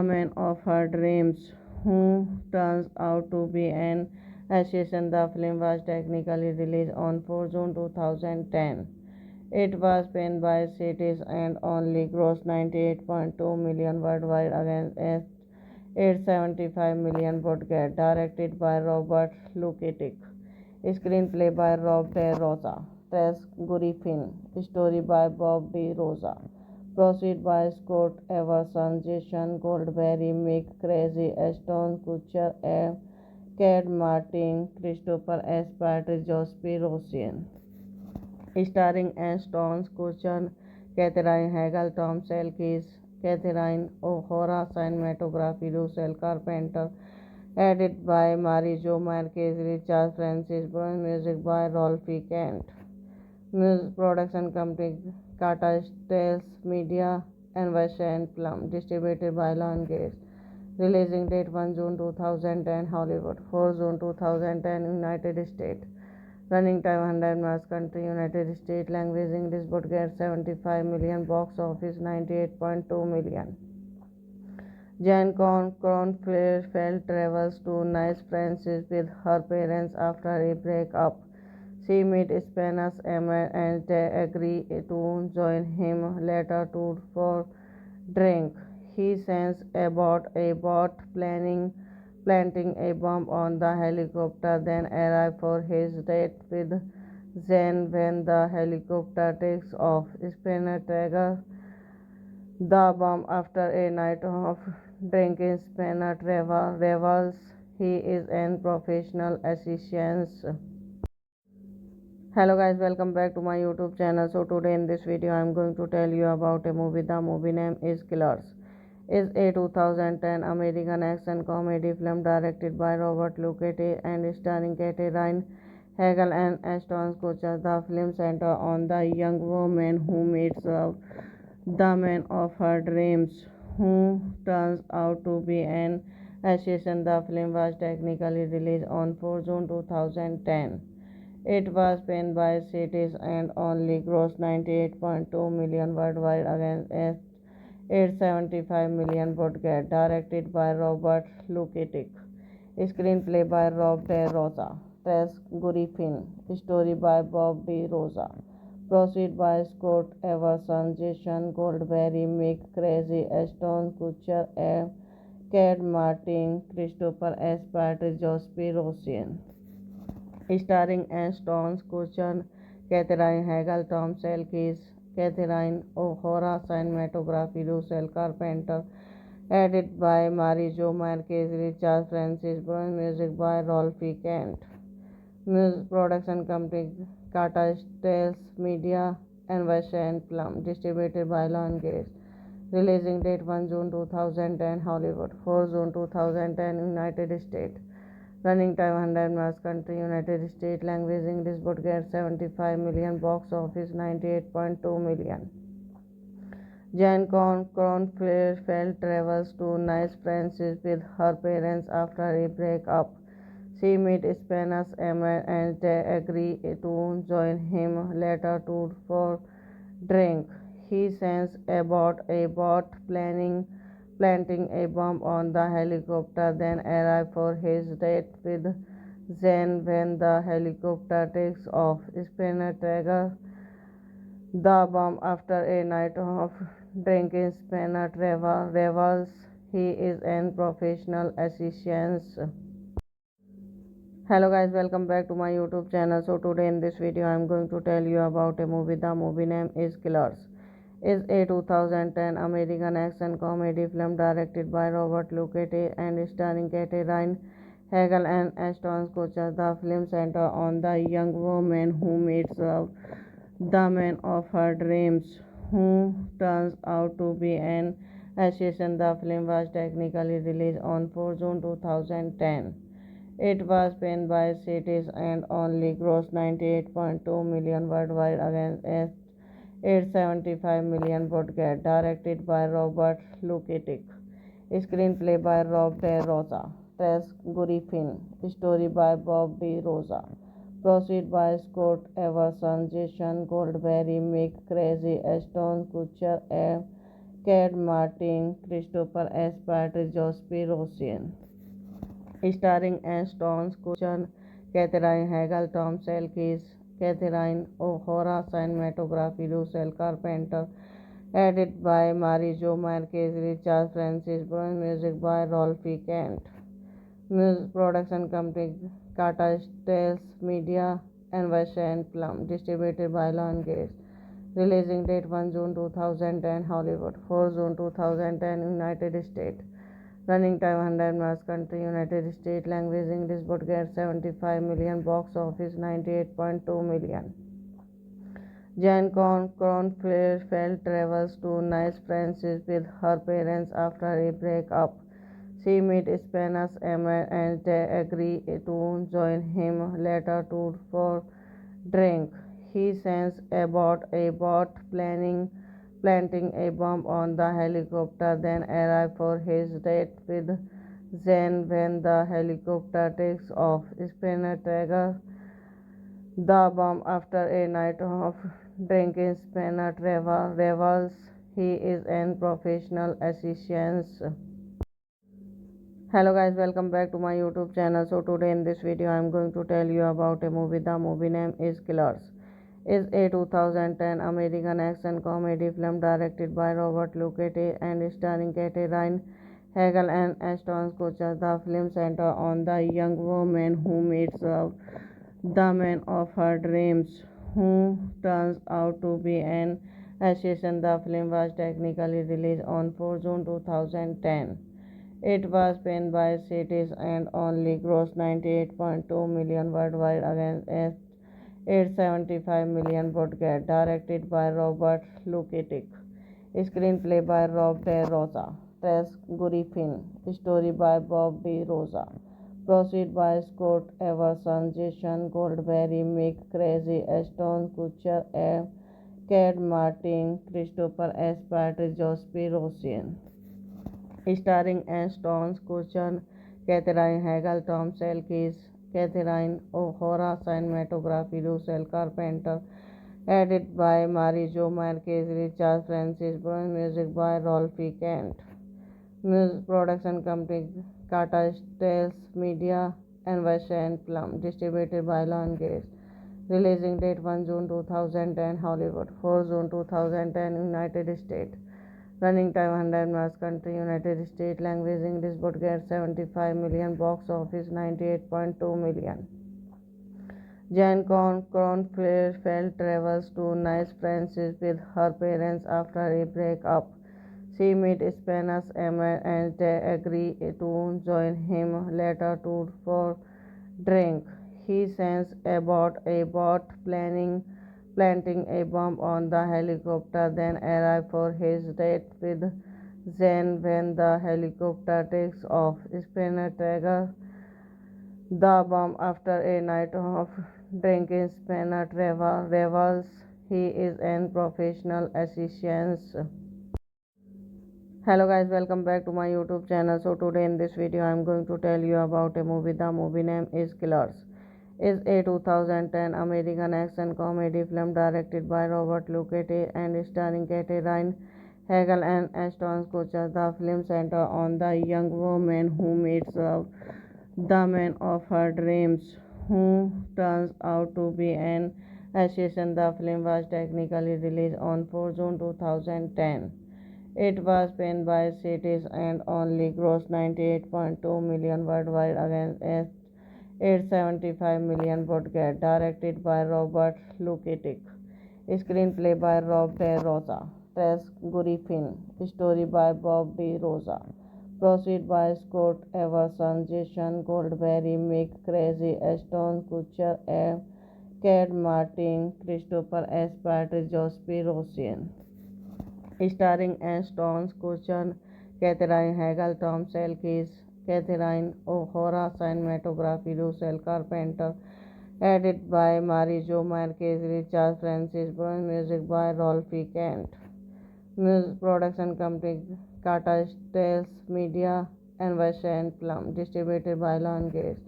man of her dreams, who turns out to be an assassin. The film was technically released on 4 June 2010. It was panned by critics and only grossed 98.2 million worldwide against 875 million budget. Directed by Robert Lukitic. Screenplay by Rob De Rosa. Tess Griffin. Story by Bob De Rosa. Proceed by Scott Everson, Jason Goldberry, Mick Crazy, Ashton Kutcher, Cad Martin, Christopher S. Patrick, Jospy Rosian. Starring Ashton Kutcher, Catherine Hegel, Tom Selkis, Catherine O'Hara, cinematography Russell Carpenter, edited by Marijo Marquez, Richard Francis Brown, music by Rolfie Kent. Music production company Kata Stales Media and Western Plum, distributed by Lionsgate. Releasing date 1 June 2010 Hollywood, 4 June 2010 United States. Running time 100 minutes. Country United States. Language English. Budget 75 million. Box office 98.2 million. Jan Kronfeld travels to Nice, France with her parents after a breakup. She meets Spanish Emma and they agree to join him later for drink. He sends aboard a boat planting a bomb on the helicopter, then arrives for his date with Zen when the helicopter takes off. Spinner trigger the bomb after a night of drinking. Spinner revels he is an professional assassin. Hello guys, welcome back to my YouTube channel. So today in this video I am going to tell you about a movie. The movie name is Killers. Is a 2010 American action comedy film directed by Robert Luckett and starring Kate Ryan, Hegel and Ashton Kutcher. The film centers on the young woman who meets the man of her dreams, who turns out to be an assassin. The film was technically released on 4 June 2010. It was panned by critics and only grossed 98.2 million worldwide against $875 million budget, directed by Robert Luketic. Screenplay by Rob De Rosa. Tess Griffin. Story by Bob De Rosa. Proceed by Scott Everson, Jason Goldberry, Mick Crazy, Ashton Kutcher, Cad Martin, Christopher S. Pratt, Jospin Rosian. Starring Ashton Kutcher, Katherine Hagel, Tom Selkis, Catherine O'Hara, cinematography Russell Carpenter, edited by Marijo Marquez, Richard Francis Brown, music by Rolfie Kent. Music production company Kata Stills Media and Western Plum, distributed by Lionsgate. Releasing date 1 June 2010 Hollywood, 4 June 2010 United States. Running time 100 minutes. Country United States. Language English. Budget 75 million. Box office 98.2 million. Jan Kronfeldt travels to Nice, France with her parents after a breakup. She meets Spanish Emma and they agree to join him later for drink. He sends about a boat planting a bomb on the helicopter, then arrives for his date with Zen when the helicopter takes off. Spinner triggers the bomb after a night of drinking. Spinner revels he is an professional assistant. Hello guys, welcome back to my YouTube channel. So today in this video I am going to tell you about a movie. The movie name is Killers. Is a 2010 American action comedy film directed by Robert Luketic and starring Katherine Hagel and Ashton Kutcher. The film centers on the young woman who meets the man of her dreams, who turns out to be an assassin. The film was technically released on 4 June 2010. It was panned by critics and only grossed 98.2 million worldwide against $875 million budget. Directed by Robert Luketic. Screenplay by Rob De Rosa. Tess Griffin. Story by Bob De Rosa. Proceed by Scott Everson, Jason Goldberry, Mick Crazy, Ashton Kutcher, Cad Martin, Christopher S. Pratt, Jospin Rosian. Starring Ashton Kutcher, Katherine Hagel, Tom Selkis, Catherine O'Hara, cinematography Russell Carpenter, edited by Marijo Marquez, Richard Francis Brown, music by Rolfie Kent. Music production company Kata Stills Media and Western Plum, distributed by Lionsgate. Releasing date 1 June 2010 Hollywood, 4 June 2010 United States. Running time 100 minutes. Country United States. Language English. Budget 75 million. Box office 98.2 million. Jan Kronfeldt travels to Nice, France with her parents after a breakup. She meets Spanish Emma and they agree to join him later for drink. He sends about a boat planting a bomb on the helicopter, then arrives for his date with Zen when the helicopter takes off. Spinner triggers the bomb after a night of drinking. Spinner revels he is an professional assistant. Hello guys, welcome back to my YouTube channel. So today in this video I am going to tell you about a movie. The movie name is Killers. Is a 2010 American action comedy film directed by Robert Luketic and starring Katherine Hagel and Ashton Kutcher. The film centers on the young woman who meets the man of her dreams, who turns out to be an assassin. The film was technically released on 4 June 2010. It was panned by critics and only grossed 98.2 million worldwide against $875 million budget. Directed by Robert Luketic. Screenplay by Rob De Rosa. Tess Griffin. Story by Bob De Rosa. Proceed by Scott Everson, Jason Goldberry, Mick Crazy, Ashton Kutcher, Cad Martin, Christopher S. Pratt, Jospin Rosian. Starring Ashton Kutcher, Katherine Hagel, Tom Selkis, Catherine O'Hara, cinematography Russell Carpenter, Edited by Marijo Marquez, Richard Francis, music by Rolfi Kent. Music production company Tata Steel Media and Western Plum, distributed by Lionsgate. Releasing date 1 June 2010 Hollywood, 4 June 2010 United States. Running time 100 minutes. Country United States. Language English. Budget 75 million. Box office 98.2 million. Jan Kronfeld travels to Nice, France with her parents after a breakup. She meets Spanish Emma and they agree to join him later for drink. He sends about a boat planting a bomb on the helicopter, then arrives for his date with Zen when the helicopter takes off. Spinner trigger the bomb after a night of drinking. Spinner revels he is an professional assistant. Hello guys, welcome back to my YouTube channel. So today in this video I am going to tell you about a movie. The movie name is Killers. Is a 2010 American action comedy film directed by Robert Luckett and starring Katherine Hagel and Ashton Kutcher. The film centers on the young woman who meets the man of her dreams, who turns out to be an assassin. The film was technically released on 4 June 2010. It was panned by critics and only grossed 98.2 million worldwide against 875 million budget. Directed by Robert Luketic. Screenplay by Rob De Rosa. Tess Griffin. Story by Bob De Rosa. Proceed by Scott Everson, Jason Goldberry, Mick Crazy, Ashton Kutcher, Cad Martin, Christopher S. Pratt, Jospy Rosian. Starring Ashton Kutcher, Katherine Hagel, Tom Selkis, Catherine O'Hara, cinematography Russell Carpenter, edited by Marijo Marquez, Richard Francis, music by Rolfi Kent. Music production company Tata Steel Media and Western Plum, distributed by Lionsgate.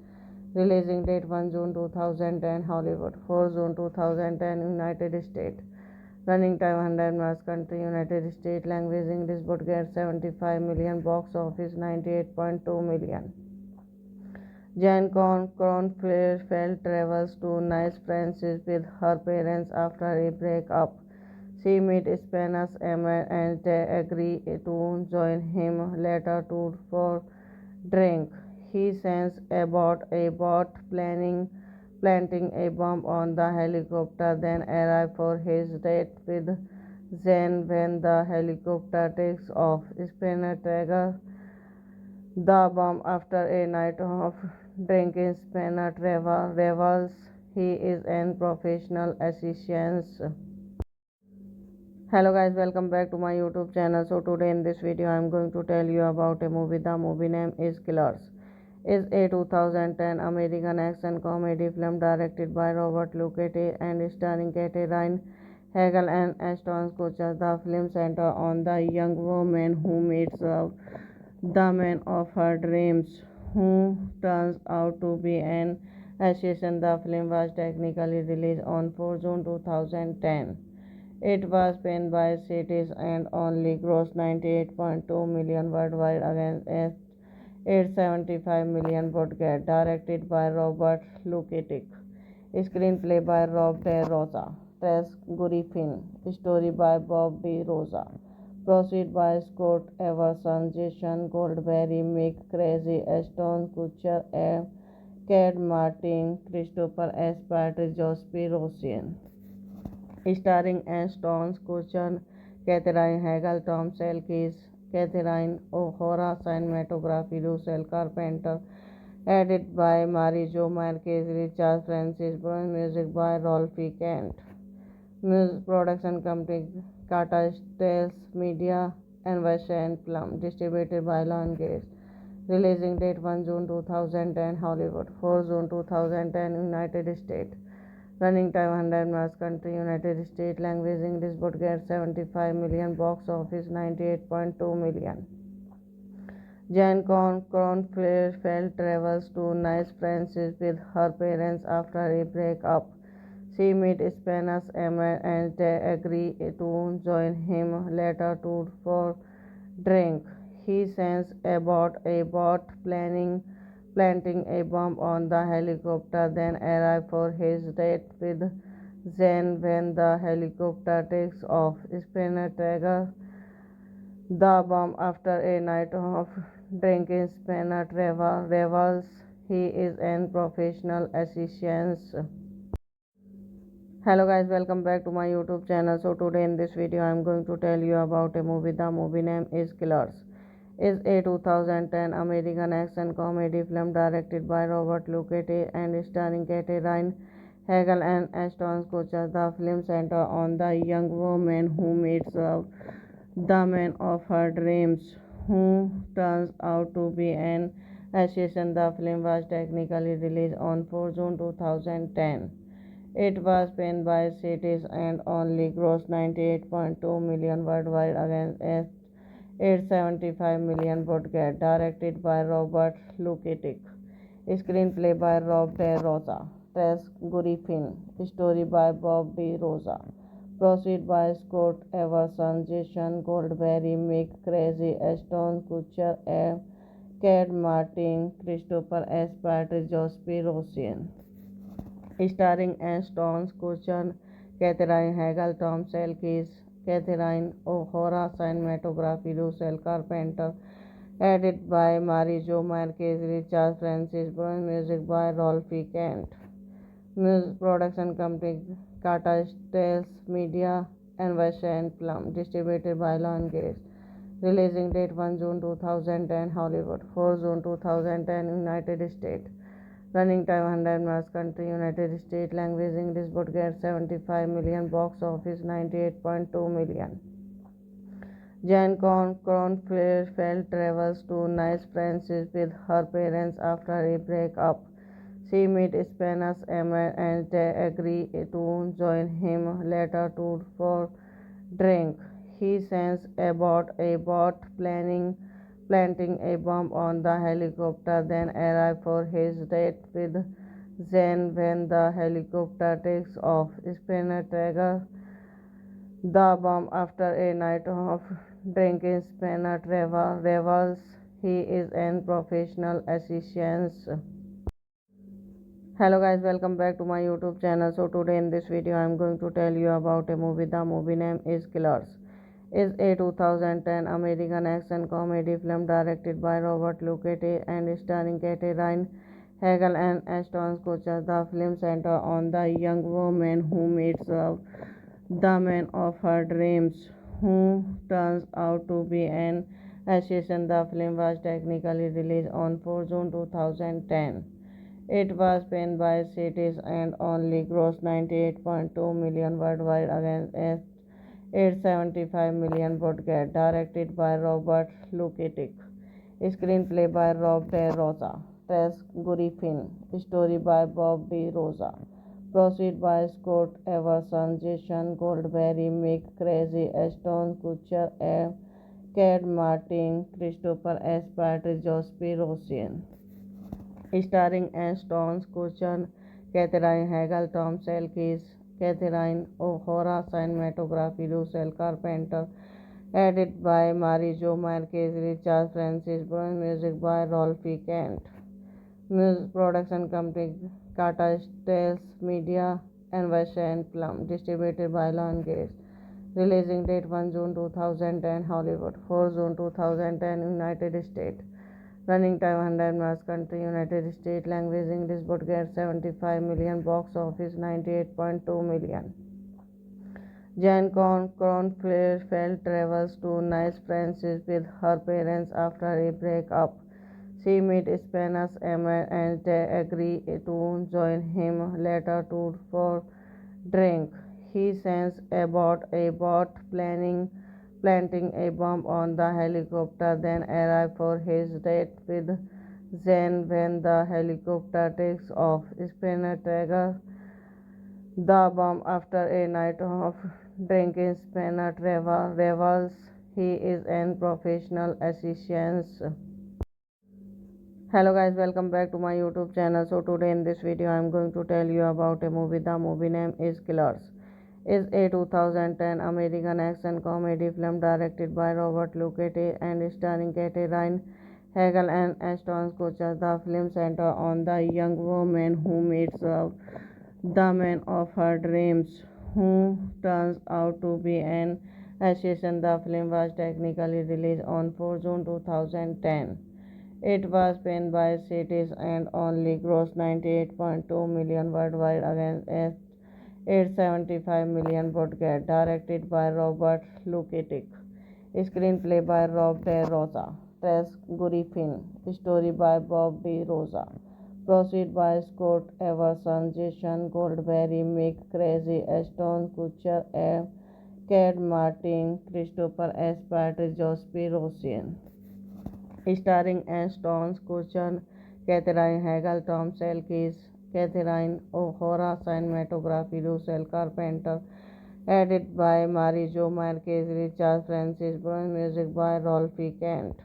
Releasing date 1 June 2010 Hollywood, 4 June 2010 United States. Running time 100 minutes. Country United States. Language English. Budget 75 million. Box office 98.2 million. Jan Kronfeld travels to Nice, France with her parents after a breakup. She meets Spanish Emma and they agree to join him later for drink. He sends about a boat planting a bomb on the helicopter, then arrives for his date with Zen when the helicopter takes off. Spinner trigger the bomb after a night of drinking. Spinner revels he is an professional assistant. Hello guys, welcome back to my YouTube channel. So today in this video I am going to tell you about a movie. The movie name is Killers. Is a 2010 American action comedy film directed by Robert Luckett and starring Katherine Hagel and Ashton Kutcher. The film centers on the young woman who meets the man of her dreams, who turns out to be an assassin. The film was technically released on 4 June 2010. It was panned by critics and only grossed 98.2 million worldwide against 875 million budget. Directed by Robert Luketic. Screenplay by Rob De Rosa. Tess Griffin. Story by Bob De Rosa. Proceed by Scott Everson, Jason Goldberry, Mick Crazy, Ashton Kutcher, Cad Martin, Christopher S. Pratt, Jospy Rosian. Starring Ashton Kutcher, Katherine Hagel, Tom Selkis, Catherine O'Hara, cinematography Russell Carpenter, edited by Marijo Marquez, Richard Francis, music by Rolfi Kent. Music production company Tata Steel Media and Western Plum, distributed by Lionsgate. Releasing date 1 June 2010 Hollywood, 4 June 2010 United States. Running time 100 minutes. Country United States. Language English. Budget 75 million. Box office 98.2 million. Jan Kronfeld travels to Nice, France with her parents after a breakup. She meets Spanish Emma and they agree to join him later for drink. He sends aboard a boat planting a bomb on the helicopter, then arrives for his date with Zen when the helicopter takes off. Spinner trigger the bomb after a night of drinking. Spinner revels he is an professional assassin. Hello guys, welcome back to my YouTube channel. So today in this video I am going to tell you about a movie. The movie name is Killers. Is a 2010 American action comedy film directed by Robert Luckett and starring Katherine Hagel and Ashton Kutcher. The film centers on the young woman who meets the man of her dreams, who turns out to be an assassin. The film was technically released on 4 June 2010. It was panned by critics and only grossed 98.2 million worldwide against 875 million budget. Directed by Robert Luketic. Screenplay by Rob De Rosa. Tess Griffin. Story by Bob De Rosa. Proceed by Scott Everson, Jason Goldberry, Mick Crazy, Ashton Kutcher, Kate Martin, Christopher S. Patrick, Jospin Rosian. Starring Ashton Kutcher, Katherine Hagel, Tom Selkis, Catherine O'Hara, cinematography Russell Carpenter, edited by Marijo Marquez, Richard Francis Brown, music by Rolfie Kent. Music production company Kata Stills Media and Western Plum, distributed by Lionsgate. Releasing date 1 June 2010 Hollywood, 4 June 2010 United States. Running time 100 minutes. Country United States. Language English. Budget 75 million. Box office 98.2 million. Jan Kronfeldt travels to Nice, France with her parents after a breakup. She meets Spanish Emma and they agree to join him later for drink. He sends aboard a boat planting a bomb on the helicopter, then arrives for his date with Zen when the helicopter takes off. Spinner trigger the bomb after a night of drinking. Spinner revels he is an professional assassin. Hello guys, welcome back to my YouTube channel. So today in this video I am going to tell you about a movie. The movie name is Killers. Is a 2010 American action comedy film directed by Robert Luckett and starring Katherine Hagel and Ashton Kutcher. The film centers on the young woman who meets the man of her dreams, who turns out to be an assassin. The film was technically released on 4 June 2010. It was panned by critics and only grossed 98.2 million worldwide against 875 million budget. Directed by Robert Luketic. Screenplay by Rob De Rosa. Tess Griffin. Story by Bob De Rosa. Proceed by Scott Everson, Jason Goldberry, Mick Crazy, Ashton Kutcher, Kate Martin, Christopher S. Patrick, Jospin Rosian. Starring Ashton Kutcher, Katherine Hagel, Tom Selkis, Catherine O'Hara, cinematography Russell Carpenter, edited by Marijo Marquez, Richard Francis Brown, music by Rolfie Kent. Music production company Kata Stills Media and Western Plum, distributed by Lionsgate. Releasing date 1 June 2010 Hollywood, 4 June 2010 United States. Running time 100 minutes. Country United States. Language English. Budget 75 million. Box office 98.2 million. Jan Kronfeldt travels to Nice, France with her parents after a breakup. She meets Spanish Emma and they agree to join him later for drink. He sends aboard a boat planting a bomb on the helicopter, then arrives for his date with Zen when the helicopter takes off. Spinner trigger the bomb after a night of drinking. Spinner revels he is an professional assassin. Hello guys, welcome back to my YouTube channel. So today in this video I am going to tell you about a movie. The movie name is Killers. Is a 2010 American action comedy film directed by Robert Luckett and starring Kate Ryan, Hegel and Ashton Kutcher. The film centers on the young woman who meets the man of her dreams, who turns out to be an assassin. The film was technically released on 4 June 2010. It was panned by cities and only grossed 98.2 million worldwide against 875 million budget. Directed by Robert Luketic. Screenplay by Rob De Rosa. Tess Griffin. Story by Bob De Rosa. Proceed by Scott Everson, Jason Goldberry, Mick Crazy, Ashton Kutcher, Kate Martin, Christopher S. Patrick, Jospin Rosian. Starring Ashton Kutcher, Catherine Hegel, Tom Selkis, Catherine O'Hara, cinematography Russell Carpenter, edited by Marijo Marquez, Richard Francis Brown, music by Rolfie Kent.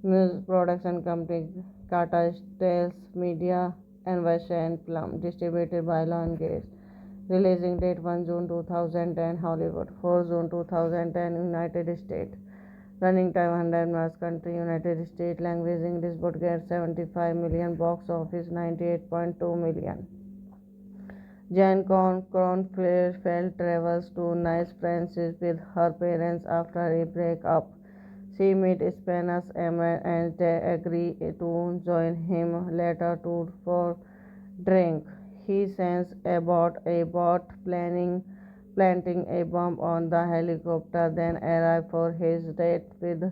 Music production company Kata Stales Media and Western Plum, distributed by Lionsgate. Releasing date 1 June 2010 Hollywood, 4 June 2010 United States. Running time 100 minutes. Country United States. Language English. Budget 75 million. Box office 98.2 million. Jan Kronfeld travels to Nice, France with her parents after a breakup. She meets Spanish Emma and they agree to join him later for drink. He sends aboard a boat planting a bomb on the helicopter, then arrives for his date with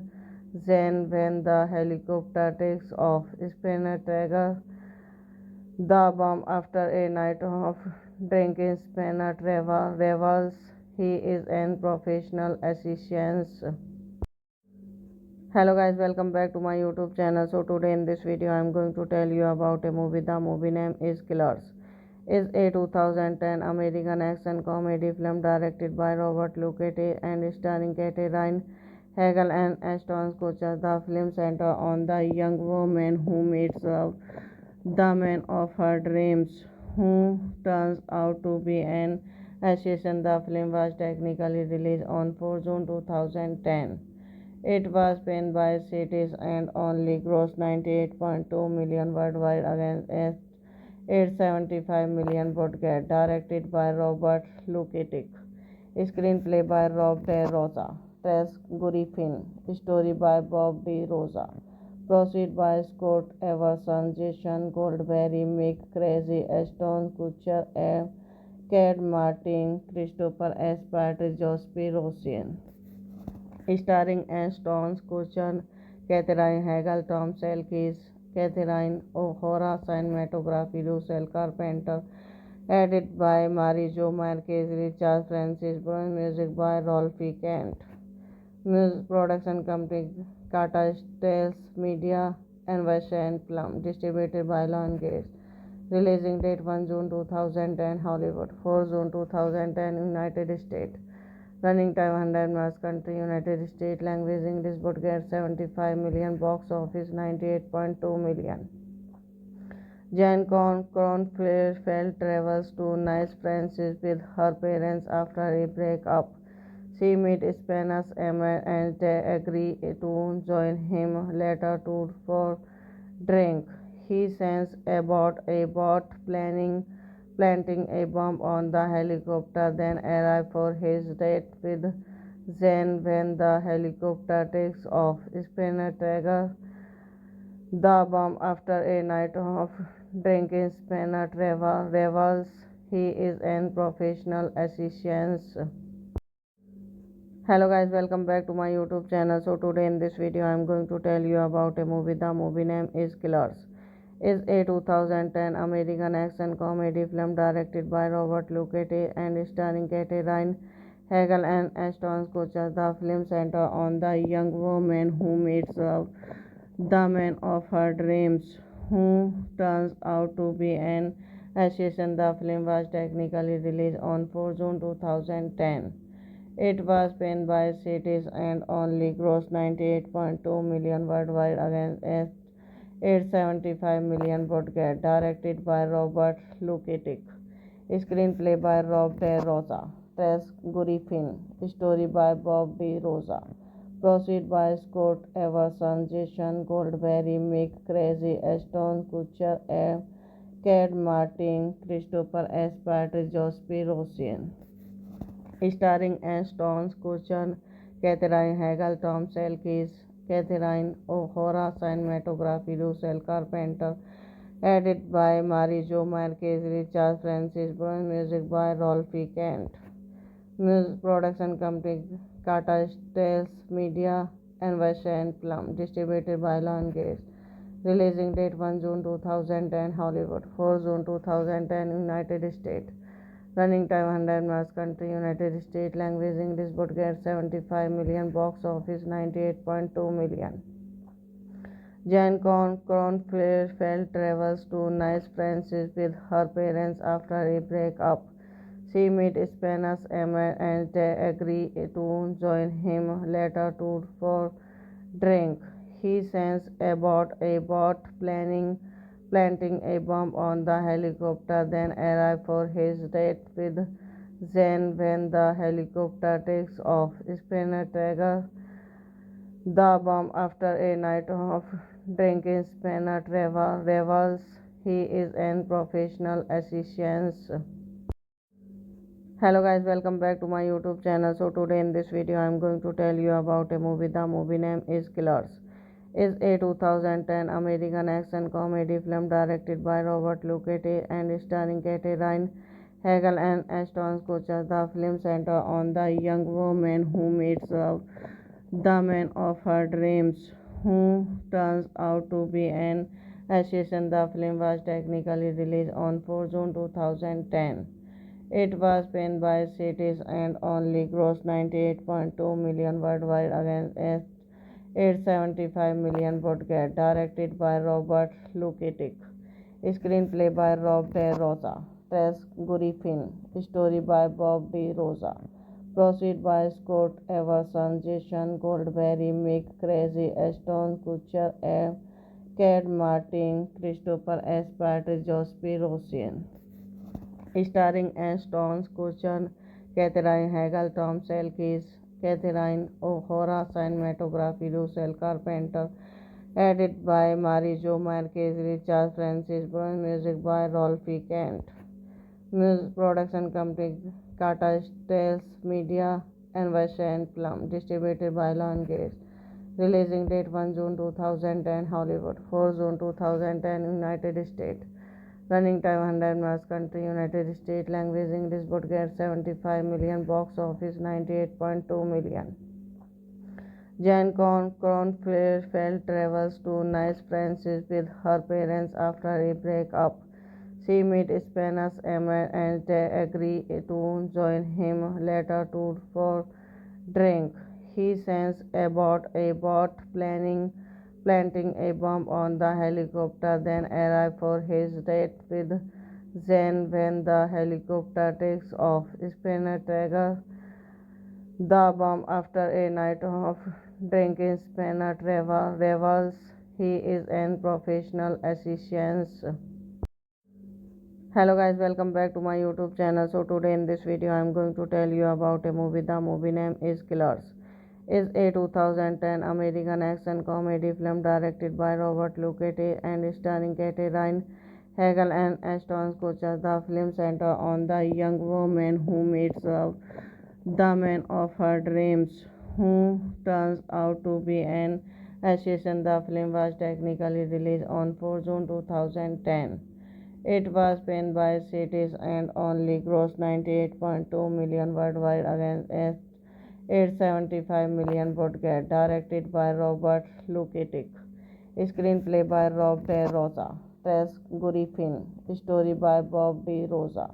Zen when the helicopter takes off. Spinner trigger the bomb after a night of drinking. Spinner revels he is an professional assassin. Hello guys, welcome back to my YouTube channel. So today in this video I am going to tell you about a movie. The movie name is Killers. Is a 2010 American action comedy film directed by Robert Luckett and starring Kate Ryan, Hegel and Ashton Kutcher. The film centers on the young woman who meets the man of her dreams, who turns out to be an assassin. The film was technically released on 4 June 2010. It was panned by cities and only grossed 98.2 million worldwide against 875 million budget. Directed by Robert Luketic. Screenplay by Rob De Rosa. Tess Griffin. Story by Bob De Rosa. Proceed by Scott Everson, Jason Goldberry, Mick Crazy, Ashton Kutcher, Kate Martin, Christopher S. Patrick, Jospin Rosian. Starring Ashton Kutcher, Catherine Hegel, Tom Selkis, Catherine O'Hara, cinematography Russell Carpenter, edited by Marijo Marquez, Richard Francis Brown, music by Rolfie Kent. Music production company Kata Stales Media and Western Plum, distributed by Lionsgate. Releasing date 1 June 2010 Hollywood, 4 June 2010 United States. Running time 100 minutes. Country United States. Language English. Budget 75 million. Box office 98.2 million. Jan Kronfeld travels to Nice, France with her parents after a breakup. She meets Spanish Emma and they agree to join him later for drink. He sends aboard a boat planting a bomb on the helicopter, then arrives for his date with Zen when the helicopter takes off. Spinner trigger the bomb after a night of drinking. Spinner revels he is an professional assassin. Hello guys, welcome back to my YouTube channel. So today in this video I am going to tell you about a movie. The movie name is Killers. Is a 2010 American action comedy film directed by Robert Luckett and starring Kate Ryan, Hegel and Ashton Kutcher. The film centers on the young woman who meets the man of her dreams, who turns out to be an assassin. The film was technically released on 4 June 2010. It was panned by cities and only grossed 98.2 million worldwide against $875 million budget, directed by Robert Luketic. Screenplay by Rob De Rosa. Tess Griffin. Story by Bob De Rosa. Proceed by Scott Everson, Jason Goldberry, Mick Crazy, Ashton Kutcher, Cad Martin, Christopher S. Pratt, Jospy Rosian. Starring Ashton Kutcher, Catherine Hagel, Tom Selkis, Catherine O'Hara, cinematography Russell Carpenter, edited by Marijo Marquez, Richard Francis Brown, music by Rolfie Kent. Music production company Kata Stills Media and Western Plum, distributed by Lionsgate. Releasing date 1 June 2010 Hollywood, 4 June 2010 United States. Running time 100 minutes. Country United States. Language English. Budget 75 million. Box office 98.2 million. Jan Kronfeld travels to Nice, France with her parents after a breakup. She meets Spanish Emma and they agree to join him later for drink. He sends about a boat planting a bomb on the helicopter, then arrives for his date with Zen when the helicopter takes off. Spinner triggers the bomb after a night of drinking. Spinner revels he is an professional assistant. Hello guys, welcome back to my YouTube channel. So today in this video I am going to tell you about a movie. The movie name is Killers. Is a 2010 American action comedy film directed by Robert Luketic and starring Catherine Hagel and Ashton Kutcher. The film centers on the young woman who meets the man of her dreams, who turns out to be an assassin. The film was technically released on 4 June 2010. It was panned by critics and only grossed 98.2 million worldwide against $875 million budget, directed by Robert Luketic. Screenplay by Rob De Rosa. Tess Griffin. Story by Bob De Rosa. Proceed by Scott Everson, Jason Goldberry, Mick Crazy, Ashton Kutcher, Cad Martin, Christopher S. Pratt, Jospy Rosian. Starring Ashton Kutcher, Catherine Hagel, Tom Selkis, Catherine O'Hara, cinematography Russell Carpenter, edited by Marijo Marquez, Richard Francis Brown, music by Rolfie Kent. Music production company Kata Stills Media and Western Plum, distributed by Lionsgate. Releasing date 1 June 2010 Hollywood, 4 June 2010 United States. Running time 100 minutes. Country United States. Language English. Budget 75 million. Box office 98.2 million. Jan Kronfeld travels to Nice, France with her parents after a breakup. She meets Spanish Emma and they agree to join him later for drink. He sends about a boat planting a bomb on the helicopter, then arrives for his date with Zen when the helicopter takes off. Spinner triggers the bomb after a night of drinking. Spinner revels he is an professional assistant. Hello guys, welcome back to my YouTube channel. So today in this video I am going to tell you about a movie. The movie name is Killers. Is a 2010 American action comedy film directed by Robert Luketic and starring Catherine Hagel and Ashton Kutcher. The film centers on the young woman who meets the man of her dreams, who turns out to be an assassin. The film was technically released on 4 June 2010. It was panned by critics and only grossed 98.2 million worldwide against $875 million budget, directed by Robert Luketic. Screenplay by Rob De Rosa. Tess Griffin. Story by Bob De Rosa.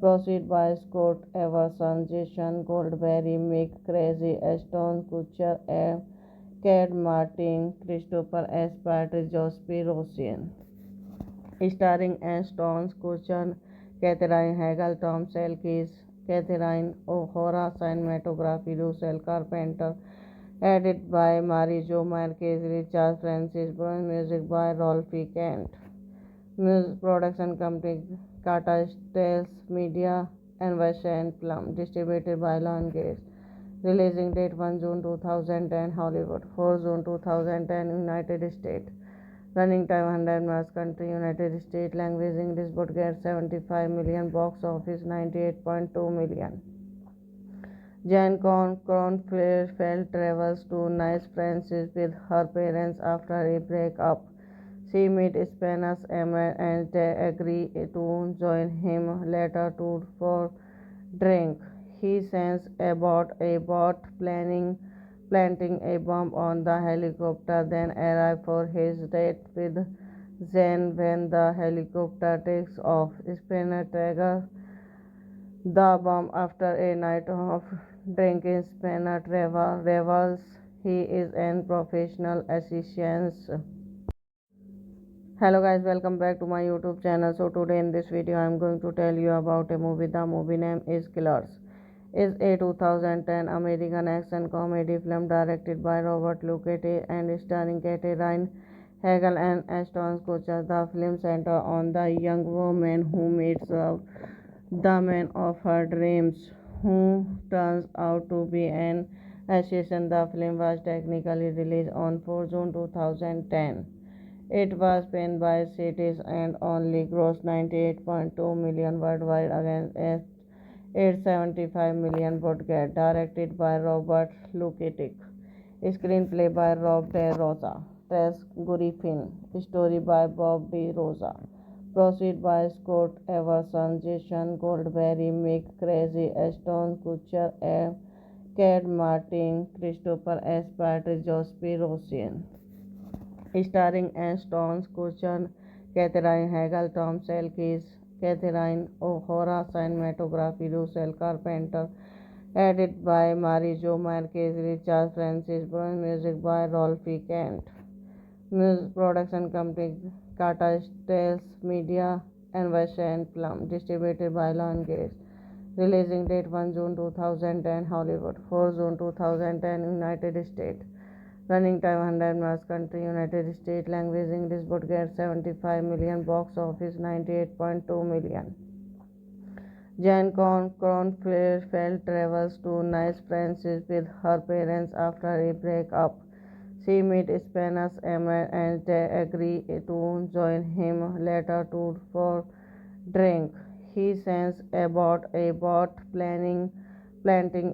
Proceed by Scott Everson, Jason Goldberry, Mick Crazy, Ashton Kutcher, Cad Martin, Christopher S. Pratt, Jospy Rosian. Starring Ashton Kutcher, Catherine Hagel, Tom Selkis, Catherine O'Hara, cinematography Russell Carpenter, Edited by Marijo Marquez, Richard Francis Brown, music by Rolfi Kent. Music production company Kata Stels Media and Western Plum, distributed by Lionsgate. Releasing date 1 June 2010 Hollywood, 4 June 2010 United States. Running time 100 minutes. Country United States. Language English. Budget 75 million. Box office 98.2 million. Jan Kronfeld travels to Nice, France with her parents after a breakup. She meets Spanish Emma and they agree to join him later for drink. He sends about a boat planting a bomb on the helicopter, then arrives for his date with Zen when the helicopter takes off. Spinner triggers the bomb after a night of drinking. Spinner revels he is an professional assistant. Hello guys, welcome back to my YouTube channel. So today in this video I am going to tell you about a movie. The movie name is Killers. Is a 2010 American action comedy film directed by Robert Luckett and starring Katherine Hagel and Ashton Kutcher. The film centers on the young woman who meets the man of her dreams, who turns out to be an assassin. The film was technically released on 4 June 2010. It was panned by critics and only grossed 98.2 million worldwide against 875 million budget. Directed by Robert Luketic. Screenplay by Rob De Rosa. Tess Griffin. Story by Bob De Rosa. Proceed by Scott Everson, Jason Goldberry, Mick Crazy, Ashton Kutcher, Cad Martin, Christopher S. Patrick, Jospy Rosian. Starring Ashton Kutcher, Katherine Hagel, Tom Selkis, Catherine O'Hara, cinematography Russell Carpenter, edited by Marijo Marquez, Richard Francis Brown, music by Rolfi Kent. Music production company Kata Stels Media and Western Plum, distributed by Lionsgate. Releasing date 1 June 2010 Hollywood, 4 June 2010 United States. Running time 100 minutes. Country United States. Language English. Budget 75 million. Box office 98.2 million. Jan Kronfeld travels to Nice, France with her parents after a breakup. She meets Spanish Emma and they agree to join him later for drink. He sends about a boat planting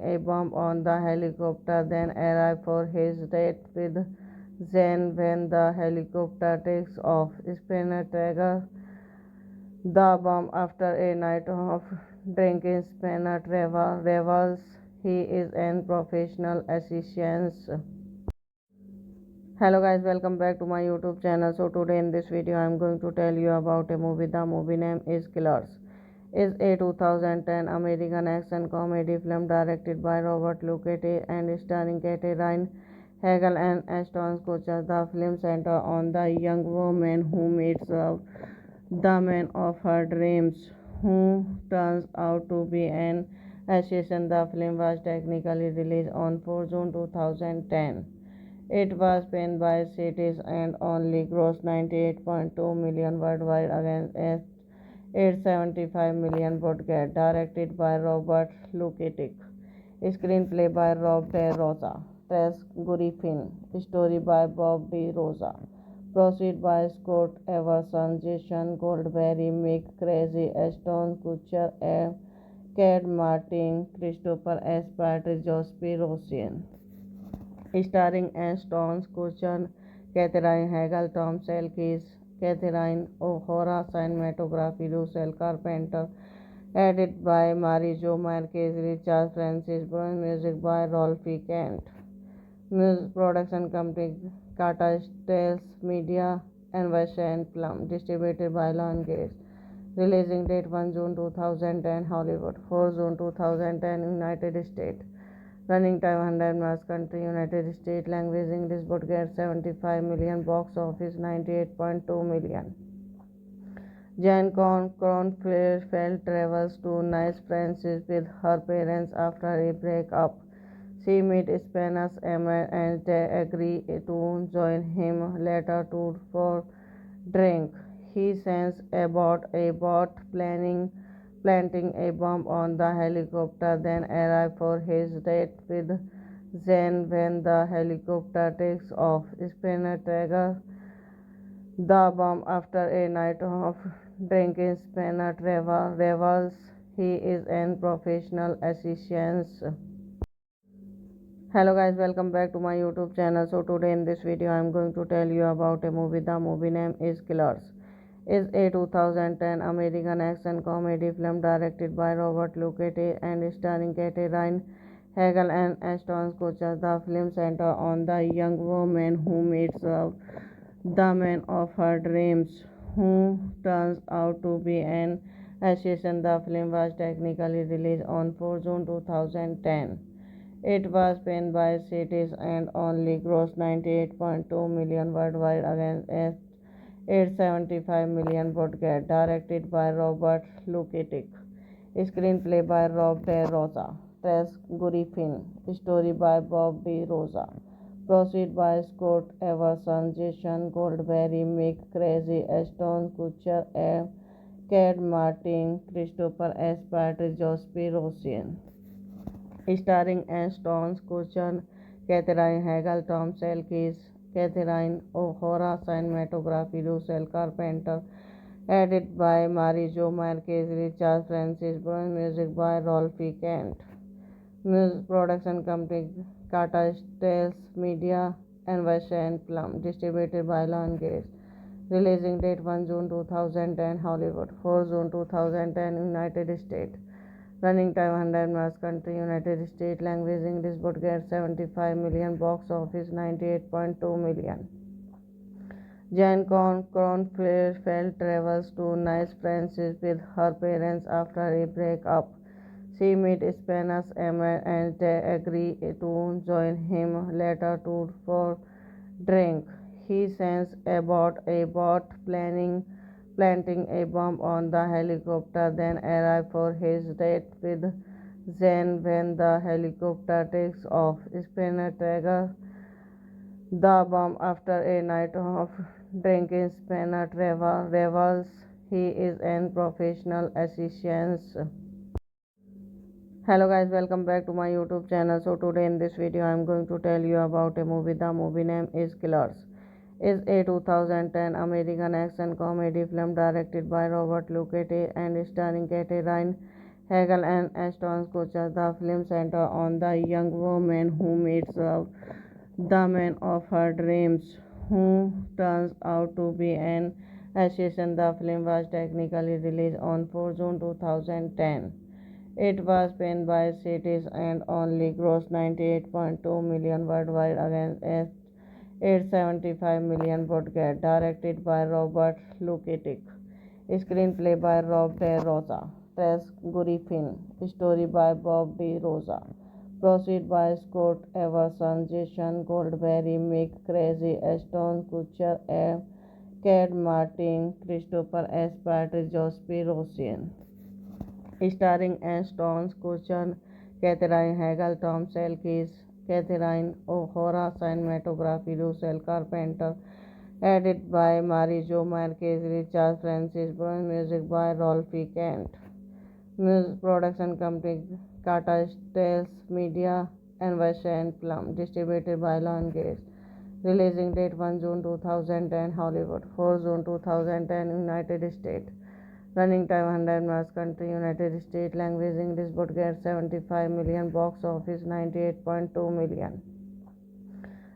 a bomb on the helicopter, then arrives for his date with Zen when the helicopter takes off. Spinner triggers the bomb after a night of drinking. Spinner revels he is an professional assistant. Hello guys, welcome back to my YouTube channel. So today in this video I am going to tell you about a movie. The movie name is Killers. Is a 2010 American action comedy film directed by Robert Luckett and starring Katherine Hagel and Ashton Kutcher. The film centers on the young woman who meets the man of her dreams, who turns out to be an assassin. The film was technically released on 4 June 2010. It was panned by critics and only grossed 98.2 million worldwide against 875 million budget. Directed by Robert Luketic. Screenplay by Rob De Rosa. Tess Griffin. Story by Bob De Rosa. Proceed by Scott Everson, Jason Goldberry, Mick Crazy, Ashton Kutcher, Cad Martin, Christopher S. Patrick, Jospy Rosian. Starring Ashton Kutcher, Katherine Hagel, Tom Selkis, Catherine O'Hara, cinematography Russell Carpenter, edited by Marijo Marquez, Richard Francis Brown, music by Rolfi Kent. Music production company Kata Stels Media and Western Plum, distributed by Lionsgate. Releasing date 1 June 2010 Hollywood, 4 June 2010 United States. Running time 100 minutes. Country United States. Language English. Budget 75 million. Box office 98.2 million. Jan Kronfeld travels to Nice, France with her parents after a breakup. She meets Spanish Emma and they agree to join him later to for drink. He sends a boat planting a bomb on the helicopter, then arrive for his date with Zen when the helicopter takes off. Spinner trigger the bomb after a night of drinking. Spinner revels he is an professional assistant. Hello guys, welcome back to my YouTube channel. So today in this video I am going to tell you about a movie. The movie name is Killers. Is a 2010 American action comedy film directed by Robert Luckett and starring Katherine Hagel and Ashton Kutcher. The film centers on the young woman who meets the man of her dreams, who turns out to be an assassin. The film was technically released on 4 June 2010. It was panned by critics and only grossed 98.2 million worldwide against 875 million budget. Directed by Robert Luketic. Screenplay by Rob De Rosa. Tess Griffin. Story by Bob De Rosa. Proceed by Scott Everson, Jason Goldberry, Mick Crazy, Ashton Kutcher, Cad Martin, Christopher S. Pratt, Jospin Rosian. Starring Ashton Kutcher, Katherine Hagel, Tom Selkis, Catherine O'Hara, cinematography Russell Carpenter, edited by Marijo Marquez, Richard Francis Brown, music by Rolfie Kent. Music production company Kata Stills Media and Western Plum, distributed by Lionsgate. Releasing date 1 June 2010 Hollywood, 4 June 2010 United States. Running time 100 minutes. Country United States. Language English. Budget 75 million. Box office 98.2 million. Jan Kronfeld travels to Nice, France with her parents after a breakup. She meets Spanish Emma and they agree to join him later to for drink. He sends a boat planting a bomb on the helicopter, then arrive for his date with Zen when the helicopter takes off. Spinner trigger the bomb after a night of drinking. Spinner revels he is an professional assistant. Hello guys, welcome back to my YouTube channel. So today in this video I am going to tell you about a movie. The movie name is Killers. Is a 2010 American action comedy film directed by Robert Luckett and starring Katherine Hagel and Ashton Kutcher. The film centers on the young woman who meets the man of her dreams, who turns out to be an assassin. The film was technically released on 4 June 2010. It was panned by critics and only grossed 98.2 million worldwide against 875 million budget. Directed by Robert Luketic. Screenplay by Rob De Rosa. Tess Griffin. Story by Bob De Rosa. Proceed by Scott Everson, Jason Goldberry, Mick Crazy, Ashton Kutcher, Cad Martin, Christopher S. Pratt, Jospin Rosian. Starring Ashton Kutcher, Katherine Hagel, Tom Selkis, Catherine O'Hara, cinematography Russell Carpenter, edited by Marijo Marquez, Richard Francis Brown, music by Rolfie Kent. Music production company Kata Stills Media and Western Plum, distributed by Lionsgate. Releasing date 1 June 2010 Hollywood, 4 June 2010 United States. Running time 100 minutes. Country United States. Language English. Budget 75 million. Box office 98.2 million.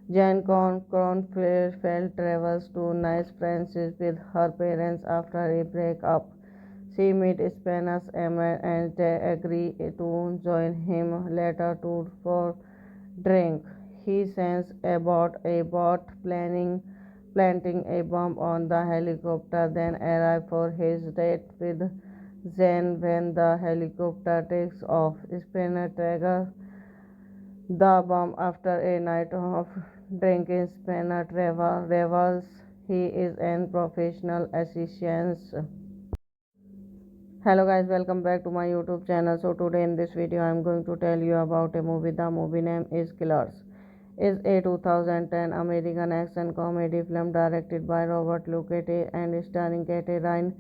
Jan Kronfeld travels to Nice, France with her parents after a breakup. She meets Spanish Emma and they agree to join him later to for drink. He sends a boat planting a bomb on the helicopter, then arrive for his date with Zen when the helicopter takes off. Spinner trigger the bomb after a night of drinking. Spinner revels he is an professional assistant. Hello guys, welcome back to my YouTube channel. So today in this video I am going to tell you about a movie. The movie name is Killers. Is a 2010 American action comedy film directed by Robert Luckett and starring Kate Ryan,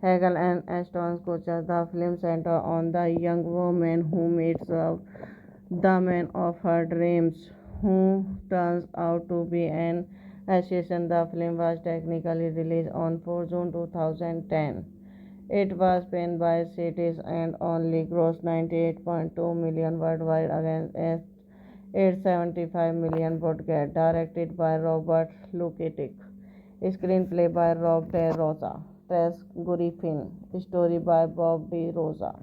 Hegel and Ashton Kutcher. The film centers on the young woman who meets the man of her dreams, who turns out to be an assassin. The film was technically released on 4 June 2010. It was panned by critics and only grossed 98.2 million worldwide against 875 million budget. Directed by Robert Luketic. Screenplay by Rob De Rosa. Tess Griffin. Story by Bob De Rosa.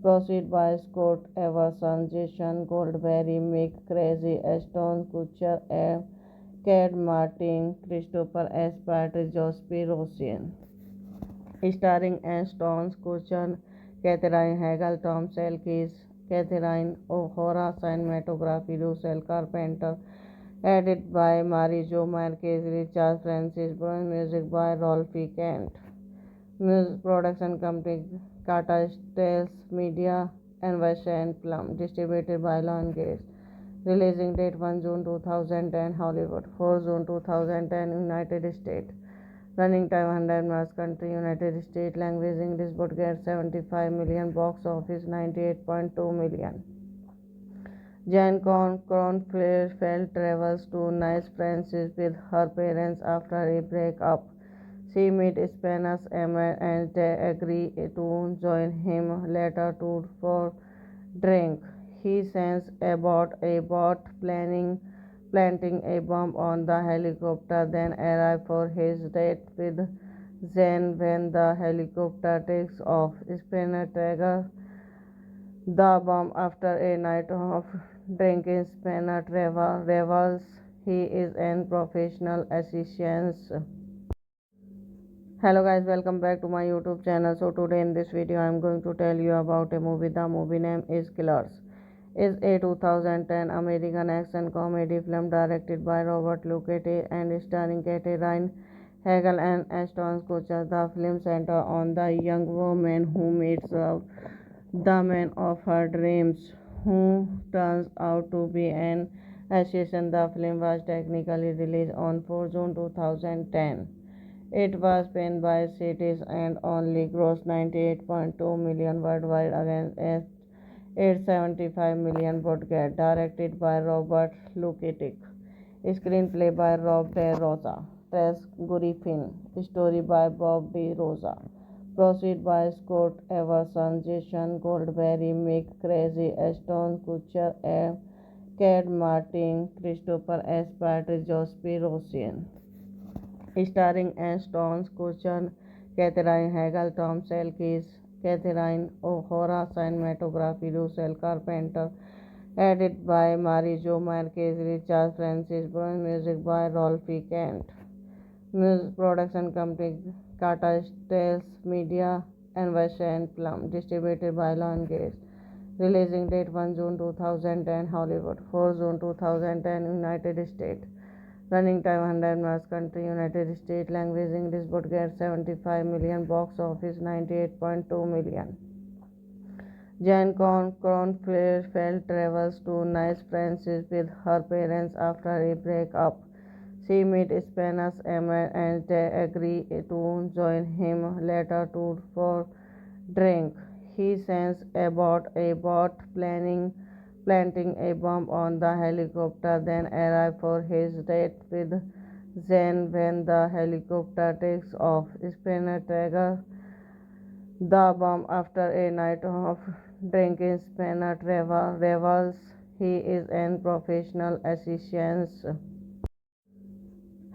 Proceed by Scott Everson, Jason Goldberry, Mick Crazy, Ashton Kutcher, Cad Martin, Christopher S. Patrick, Jospin Rosian. Starring Ashton Kutcher, Catherine Hegel, Tom Selkis, Catherine O'Hara, cinematography Russell Carpenter, edited by Marijo Marquez, Richard Francis Brown, music by Rolfie Kent. Music production company Kata Stills Media and Western Plum, distributed by Lionsgate. Releasing date 1 June 2010 Hollywood, 4 June 2010 United States. Running time 100 minutes. Country United States. Language English. Budget 75 million. Box office 98.2 million. Jan Kronfeld travels to Nice, France with her parents after a breakup. She meets Spanish Emma and they agree to join him later for drink. He sends about a boat planting a bomb on the helicopter, then arrives for his date with Zen when the helicopter takes off. Spinner trigger the bomb after a night of drinking. Spinner revels he is an professional assassin. Hello guys, welcome back to my YouTube channel. So today in this video I am going to tell you about a movie. The movie name is Killers. Is a 2010 American action comedy film directed by Robert Luckett and starring Kate Ryan, Hegel and Ashton Kutcher. The film centers on the young woman who meets the man of her dreams, who turns out to be an assassin. The film was technically released on 4 June 2010. It was panned by critics and only grossed 98.2 million worldwide against 875 million budget. Directed by Robert Luketic. Screenplay by Rob De Rosa. Tess Griffin. Story by Bob De Rosa. Proceed by Scott Everson, Jason Goldberry, Mick Crazy, Ashton Kutcher, Cad Martin, Christopher S. Patrick, Jospin Rosian. Starring Ashton Kutcher, Catherine Hegel, Tom Selkis, Catherine O'Hara, cinematography Russell Carpenter, edited by Marijo Marquez, Richard Francis Brown, music by Rolfie Kent. Music production company Kata Stills Media and Western Plum, distributed by Lionsgate. Releasing date 1 June 2010 Hollywood, 4 June 2010 United States. Running time 100 minutes. Country United States. Language English. Budget 75 million. Box office 98.2 million. Jan Kronfeld travels to Nice, France with her parents after a breakup. She meets Spanish Emma and they agree to join him later for drink. He sends about a boat planting a bomb on the helicopter, then arrives for his date with Zen when the helicopter takes off. Spinner trigger the bomb after a night of drinking. Spinner revels he is an professional assassin.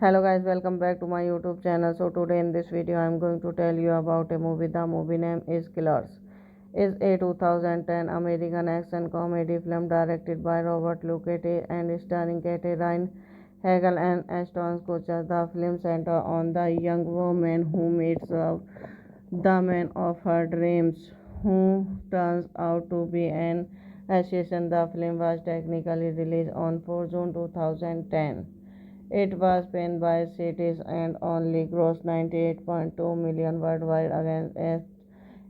Hello guys, welcome back to my YouTube channel. So today in this video I am going to tell you about a movie. The movie name is Killers. Is a 2010 American action comedy film directed by Robert Luckett and starring Kate Ryan, Hegel and Ashton Kutcher. The film centers on the young woman who meets the man of her dreams, who turns out to be an assassin. The film was technically released on 4 June 2010. It was panned by critics and only grossed 98.2 million worldwide against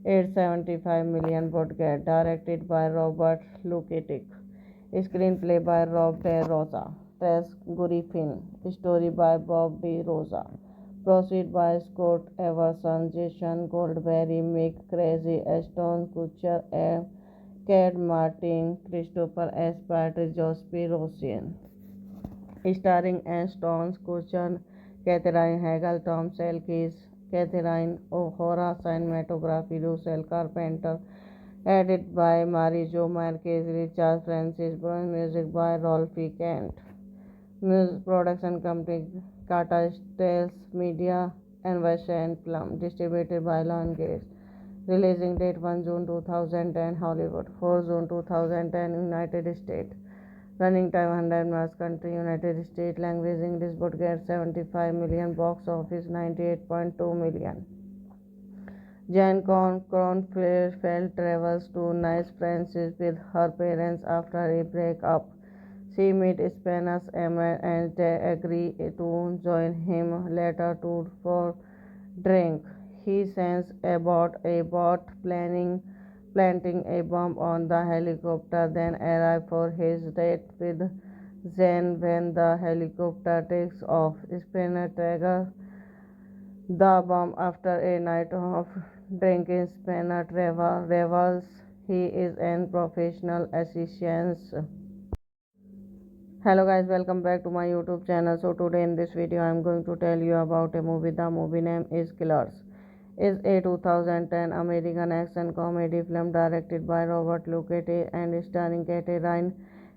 875 million budget, directed by Robert Luketic. Screenplay by Rob De Rosa. Tess Griffin. Story by Bob De Rosa. Proceed by Scott Everson, Jason Goldberry, Mick Crazy, Ashton Kutcher, Cad Martin, Christopher S. Patrick, Jospin Rosian. Starring Ashton Kutcher, Catherine Hagel, Tom Selkis, Catherine O'Hara, cinematography Russell Carpenter, edited by Marijo Marquez, Richard Francis Brown, music by Rolfie Kent. Music production company Kata Stales Media and Western Plum, distributed by Lion Gates. Releasing date 1 June 2010 Hollywood, 4 June 2010 United States. Running time 100 minutes. Country United States. Language English. Budget 75 million. Box office 98.2 million. Jan Cornfield travels to Nice, France with her parents after a breakup. She meets Spanish Emma and they agree to join him later for drink. He sends aboard a boat planting a bomb on the helicopter, then arrives for his date with Zen when the helicopter takes off. Spinner trigger the bomb after a night of drinking. Spinner revels he is an professional assassin. Hello guys, welcome back to my YouTube channel. So today in this video I am going to tell you about a movie. The movie name is Killers. Is a 2010 American action comedy film directed by Robert Luketic and starring Catherine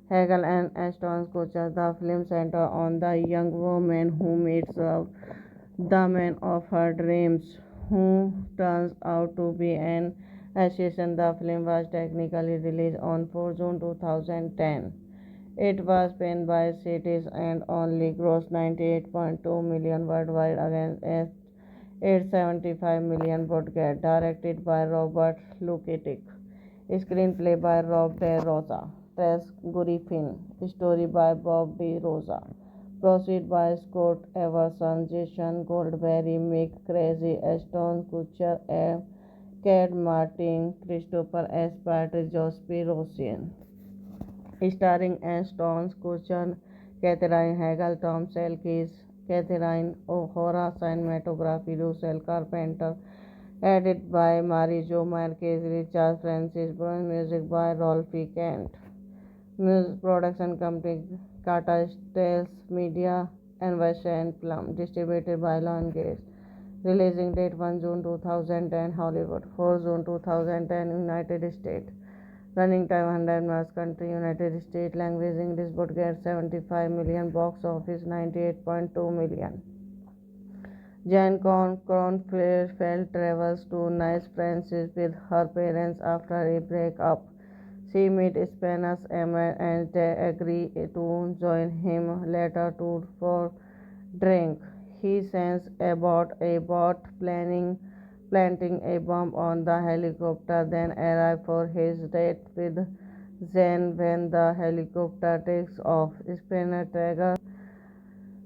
Hagel and Ashton Kutcher. The film centers on the young woman who meets the man of her dreams, who turns out to be an assassin. The film was technically released on 4 June 2010. It was panned by critics and only grossed 98.2 million worldwide against 875 million budget. Directed by Robert Luketic. Screenplay by Rob De Rosa. Tess Griffin. Story by Bob De Rosa. Proceed by Scott Everson, Jason Goldberry, Mick Crazy, Ashton Kutcher, Cad Martin, Christopher S. Patrick, Jospin Rosian. Starring Ashton Kutcher, Catherine Hagel, Tom Selkis, Catherine O'Hara, cinematography Russell Carpenter, edited by Marijo Marquez, Richard Francis Brown, music by Rolfie Kent. Music production company Kata Stales Media and Western Plum, distributed by Lion Gates. Releasing date 1 June 2010 Hollywood, 4 June 2010 United States. Running time 100 minutes. Country United States. Language English. Budget 75 million. Box office 98.2 million. Jan Cornfield travels to Nice, France with her parents after a breakup. She meets Spanish Emma and they agree to join him later for drink. He sends aboard a boat planting a bomb on the helicopter, then arrives for his date with Zen when the helicopter takes off. Spinner trigger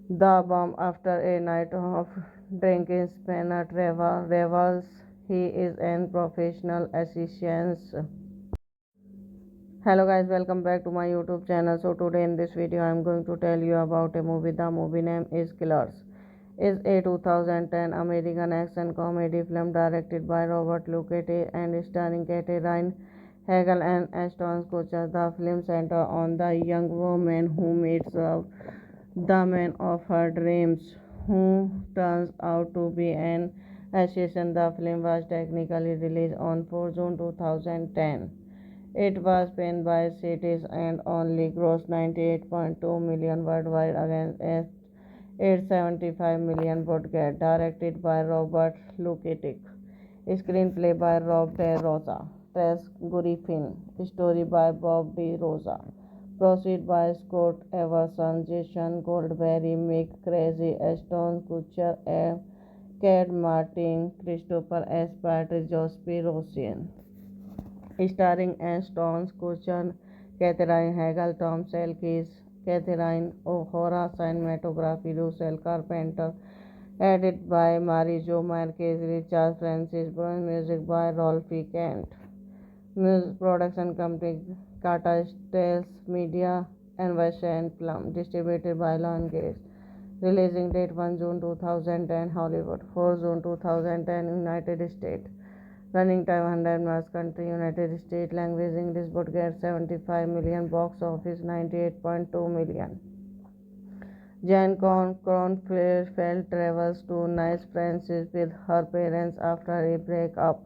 the bomb after a night of drinking. Spinner revels he is an professional assassin. Hello guys, welcome back to my YouTube channel. So today in this video I am going to tell you about a movie. The movie name is Killers. Is a 2010 American action comedy film directed by Robert Luketic and starring Catherine Hagel and Ashton Kutcher. The film centers on the young woman who meets the man of her dreams, who turns out to be an assassin. The film was technically released on 4 June 2010. It was panned by critics and only grossed 98.2 million worldwide against 875 million budget. Directed by Robert Luketic. Screenplay by Rob De Rosa. Tess Griffin. Story by Bob De Rosa. Proceed by Scott Everson, Jason Goldberry, Mick Crazy, Ashton Kutcher, Cad Martin, Christopher S. Patrick, Jospin Rosian. Starring Ashton Kutcher, Catherine Hagel, Tom Selkis, Catherine O'Hara, cinematography Russell Carpenter, Edited by Marijo Marquez, Richard Francis Brown, music by Rolfi Kent. Music production company Kata Stills Media and Vasha and Plum, distributed by Lionsgate. Releasing date 1 June 2010 Hollywood, 4 June 2010 United States. Running time 100 minutes. Country United States. Language English. Budget 75 million. Box office 98.2 million. Jan Kronfeld travels to Nice, France with her parents after a breakup.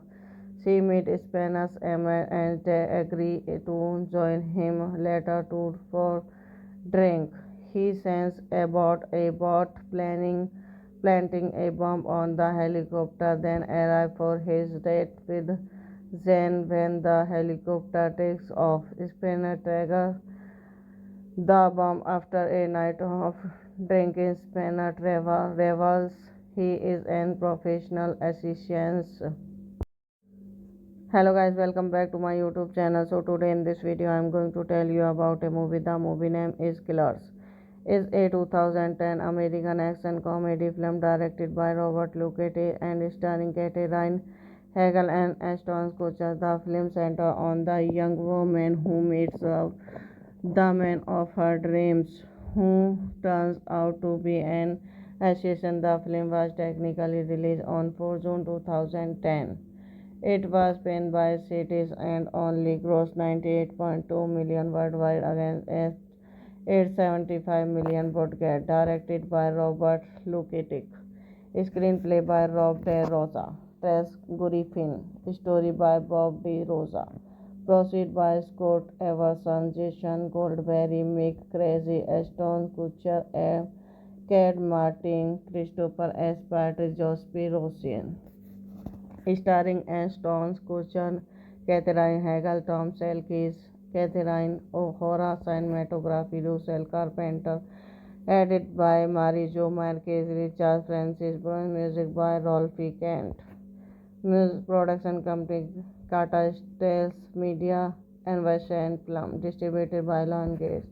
She meets Spanish Emma and they agree to join him later for drink. He sends about a boat planting a bomb on the helicopter, then arrives for his date with Zen when the helicopter takes off. Spinner triggers the bomb after a night of drinking. Spinner revels he is an professional assistant. Hello guys, welcome back to my YouTube channel. So today in this video I am going to tell you about a movie. The movie name is Killers. Is a 2010 American action comedy film directed by Robert Luckett and starring Katherine Hagel and Ashton Kutcher. The film centers on the young woman who meets the man of her dreams, who turns out to be an assassin. The film was technically released on 4 June 2010. It was panned by critics and only grossed 98.2 million worldwide against 875 million budget. Directed by Robert Luketic. Screenplay by Rob De Rosa. Tess Griffin. Story by Bob De Rosa. Proceed by Scott Everson, Jason Goldberry, Mick Crazy, Ashton Kutcher, Kate Martin, Christopher S. Patrick, Jospin Rosian. Starring Ashton Kutcher, Katherine Hagel, Tom Selkis, Catherine O'Hara, cinematography Russell Carpenter, edited by Marijo Marquez, Richard Francis Brown, music by Rolfi Kent. Music production company Kata Stills Media and Vasha and Plum, distributed by Lionsgate.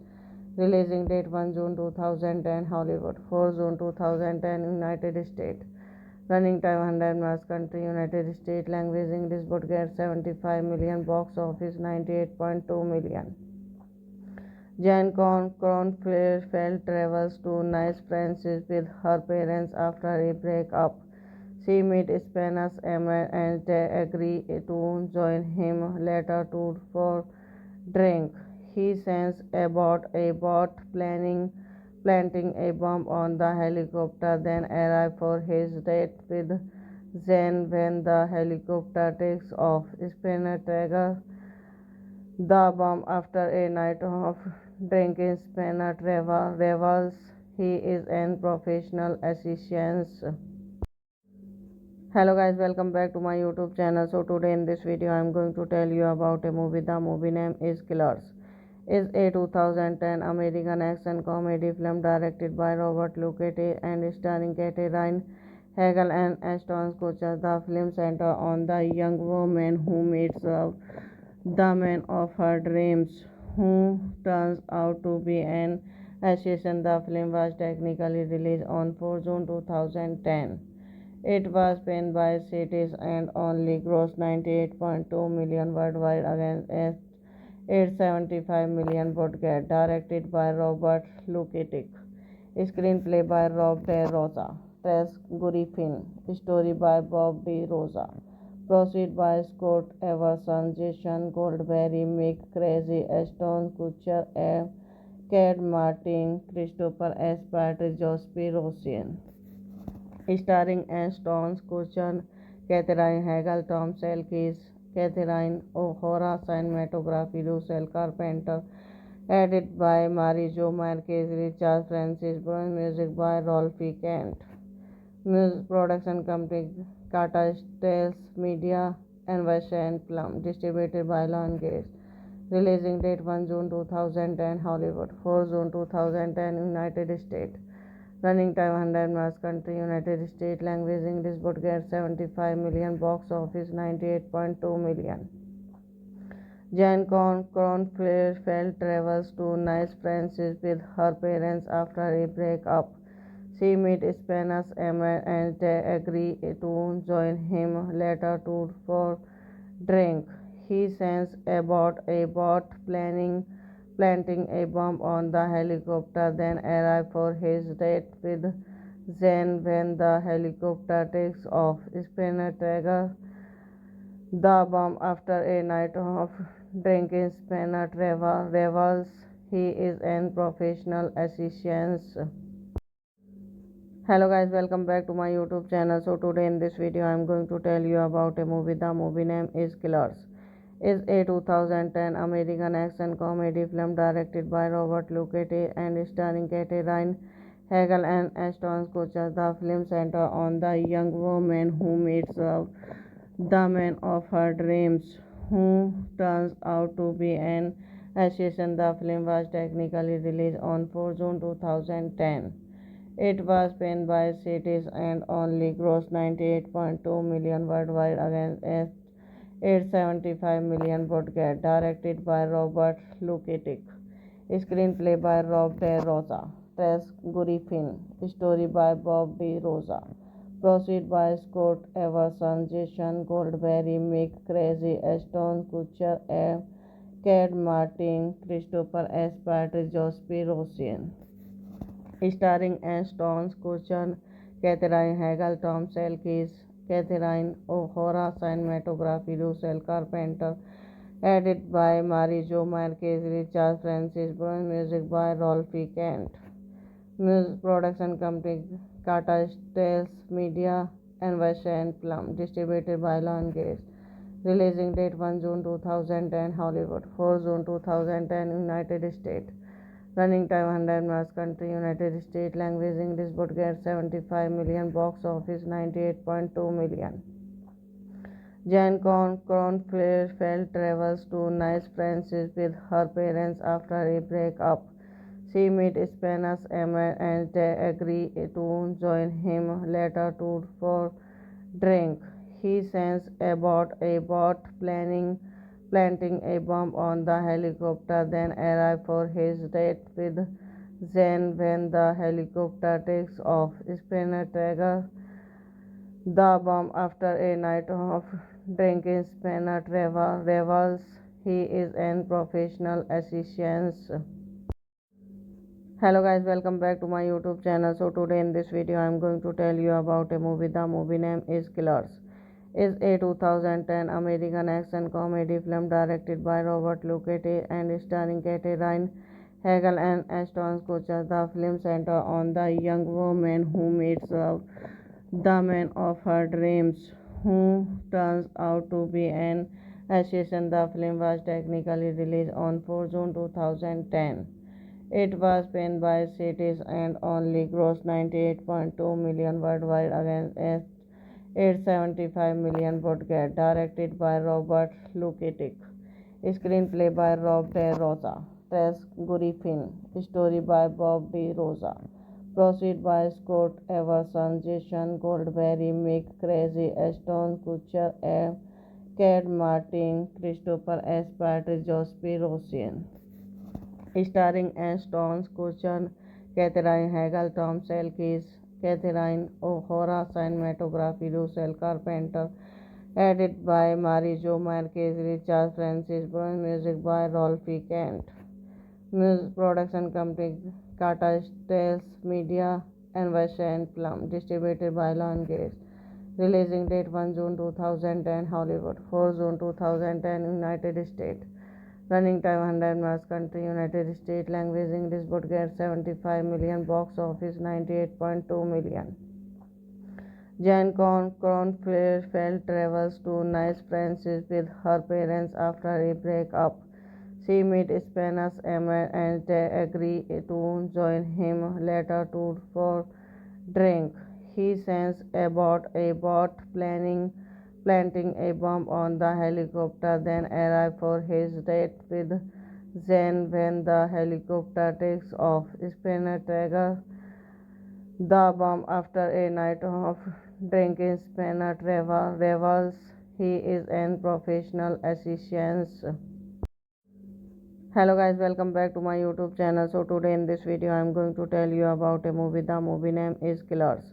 Releasing date 1 June 2010 Hollywood, 4 June 2010 United States. Running time 100 minutes. Country United States. Language English. Budget 75 million. Box office 98.2 million. Jan Kronfeld travels to Nice, France with her parents after a breakup. She meets Spanish Emma and they agree to join him later for drink. He sends about a boat planting a bomb on the helicopter, then arrives for his date with Zen when the helicopter takes off. Spinner triggers the bomb after a night of drinking. Spinner revels he is an professional assistant. Hello guys, welcome back to my YouTube channel. So today in this video I am going to tell you about a movie. The movie name is Killers. Is a 2010 American action comedy film directed by Robert Luckett and starring Katherine Hagel and Ashton Kutcher. The film centers on the young woman who meets the man of her dreams, who turns out to be an assassin. The film was technically released on 4 June 2010. It was panned by critics and only grossed 98.2 million worldwide against 875 million budget. Directed by Robert Luketic. Screenplay by Rob De Rosa. Tess Griffin. Story by Bob De Rosa. Proceed by Scott Everson, Jason Goldberry, Mick Crazy, Ashton Kutcher, Kate Martin, Christopher S. Patrick, Jospin Rosian. Starring Ashton Kutcher, Katherine Hagel, Tom Selkis, Catherine O'Hara, cinematography Russell Carpenter, edited by Marijo Marquez, Richard Francis Brown, music by Rolfi Kent. Music production company Kata Stills Media and Vasha and Plum, distributed by Lionsgate. Releasing date 1 June 2010 Hollywood, 4 June 2010 United States. Running time 100 minutes. Country United States. Language English. Budget 75 million. Box office 98.2 million. Jan Kronfeld travels to Nice, France with her parents after a breakup. She meets Spanish Emir and they agree to join him later to for drink. He sends a boat planting a bomb on the helicopter, then arrive for his date with Zen when the helicopter takes off. Spinner triggers the bomb after a night of drinking. Spinner revels he is an professional assassin. Hello guys, welcome back to my YouTube channel. So today in this video I am going to tell you about a movie. The movie name is Killers. Is a 2010 American action comedy film directed by Robert Luckett and starring Katherine Hagel and Ashton Kutcher. The film centers on the young woman who meets the man of her dreams, who turns out to be an assassin. The film was technically released on 4 June 2010. It was panned by critics and only grossed 98.2 million worldwide against 875 million budget. Directed by Robert Luketic. Screenplay by Rob De Rosa. Tess Griffin. Story by Bob De Rosa. Proceed by Scott Everson, Jason Goldberry, Mick Crazy, Ashton Kutcher, Cad Martin, Christopher S. Patrick, Jospy Rosian. Starring Ashton Kutcher, Katherine Hagel, Tom Selkis, Catherine O'Hara, cinematography Russell Carpenter, edited by Marijo Marquez, Richard Francis Brown, music by Rolfie Kent. Music production company Kata Stills Media and Western Plum, distributed by Lionsgate. Releasing date 1 June 2010 Hollywood, 4 June 2010 United States. Running time 100 minutes. Country United States. Language English. Budget 75 million. Box office 98.2 million. Jan Kronfeld travels to Nice, France with her parents after a breakup. She meets Spanish Emir and they agree to join him later to for drink. He sends a boat planting a bomb on the helicopter, then arrive for his date with Zen when the helicopter takes off. Spinner triggers the bomb after a night of drinking. Spinner revels he is an professional assassin. Hello guys, welcome back to my YouTube channel. So today in this video I am going to tell you about a movie. The movie name is Killers. Is a 2010 American action comedy film directed by Robert Luckett and starring Katherine Hagel and Ashton Kutcher. The film centers on the young woman who meets the man of her dreams, who turns out to be an assassin. The film was technically released on 4 June 2010. It was panned by critics and only grossed 98.2 million worldwide against 875 million budget. Directed by Robert Luketic. Screenplay by Rob De Rosa. Tess Griffin. Story by Bob De Rosa. Proceed by Scott Everson, Jason Goldberry, Mick Crazy, Ashton Kutcher, Cad Martin, Christopher S. Patrick, Jospy Rosian. Starring Ashton Kutcher, Katherine Hagel, Tom Selkis, Catherine O'Hara, cinematography Russell Carpenter, edited by Marijo Marquez, Richard Francis Brown, music by Rolfie Kent. Music production company Kata Stills Media and Western Plum, distributed by Lionsgate. Releasing date 1 June 2010 Hollywood, 4 June 2010 United States. Running time 100 minutes. Country United States. Language English. Budget 75 million. Box office 98.2 million. Jan Kronfeld travels to Nice, France with her parents after a breakup. She meets Spanish Emir and they agree to join him later to for drink. He sends a boat planting a bomb on the helicopter, then arrive for his date with Zen when the helicopter takes off. Spinner triggers the bomb after a night of drinking. Spinner revels he is an professional assassin. Hello guys, welcome back to my YouTube channel. So today in this video I am going to tell you about a movie. The movie name is Killers.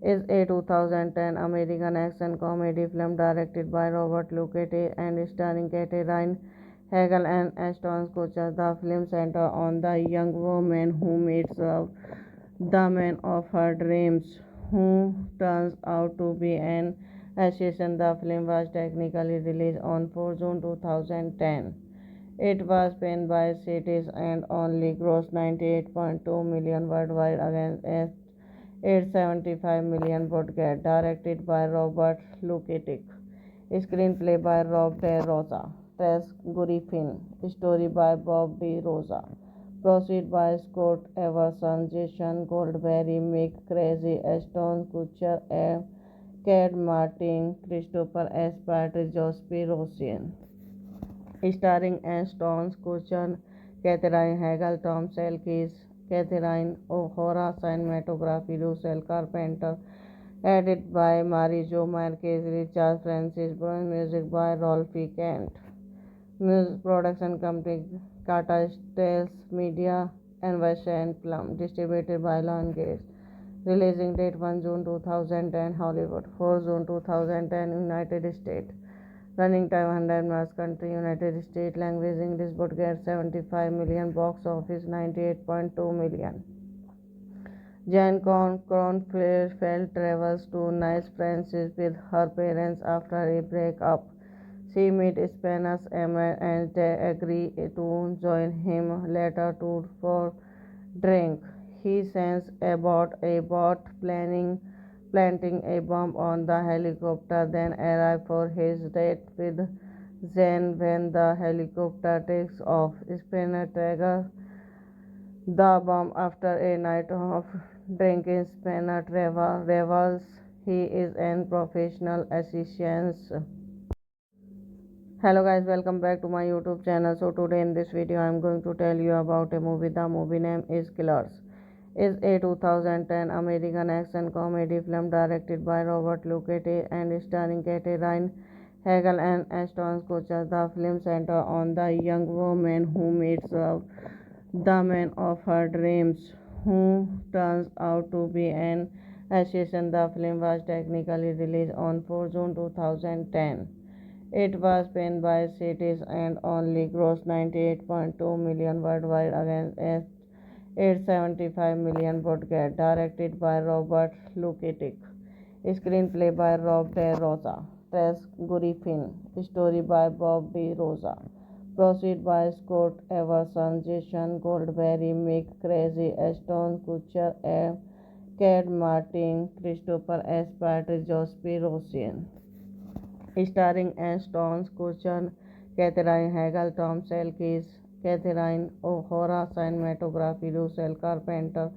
Is a 2010 American action comedy film directed by Robert Luckett and starring Kate Ryan, Hegel and Ashton Kutcher. The film centers on the young woman who meets the man of her dreams, who turns out to be an assassin. The film was technically released on 4 June 2010. It was panned by critics and only grossed 98.2 million worldwide against 875 million budget. Directed by Robert Luketic. Screenplay by Rob De Rosa. Tess Griffin. Story by Bob De Rosa. Proceed by Scott Everson, Jason Goldberry, Mick Crazy, Ashton Kutcher, Cad Martin, Christopher S. Patrick, Jospin Rosian. Starring Ashton Kutcher, Catherine Hegel, Tom Selkis, Catherine O'Hara, cinematography Russell Carpenter, edited by Marijo Marquez, Richard Francis, music by Rolfie Kent. Music production company Kata Stills Media and Western Plum, distributed by Lionsgate. Releasing date 1 June 2010 Hollywood, 4 June 2010 United States. Running time 100 minutes. Country United States. Language English. Budget 75 million. Box office 98.2 million. Jan Kronfeldt travels to Nice, France with her parents after a breakup. She meets Spanish Emma and they agree to join him later for drink. He sends aboard a boat planting a bomb on the helicopter, then arrives for his date with Zen when the helicopter takes off. Spinner triggers the bomb after a night of drinking. Spinner revels he is an professional assassin. Hello guys, welcome back to my YouTube channel. So today in this video I am going to tell you about a movie. The movie name is Killers. Is a 2010 American action comedy film directed by Robert Luckett and starring Kate Ryan, Hegel and Ashton Kutcher. The film centers on the young woman who meets the man of her dreams, who turns out to be an assassin. The film was technically released on 4 June 2010. It was panned by critics and only grossed 98.2 million worldwide against 875 million budget. Directed by Robert Luketic. Screenplay by Rob De Rosa. Tess Griffin. Story by Bob De Rosa. Proceed by Scott Everson, Jason Goldberry, Mick Crazy, Ashton Kutcher, Cad Martin, Christopher S. Patrick, Jospin Rosian. Starring Ashton Kutcher, Catherine Hegel, Tom Selkis, Catherine O'Hara, cinematography Russell Carpenter,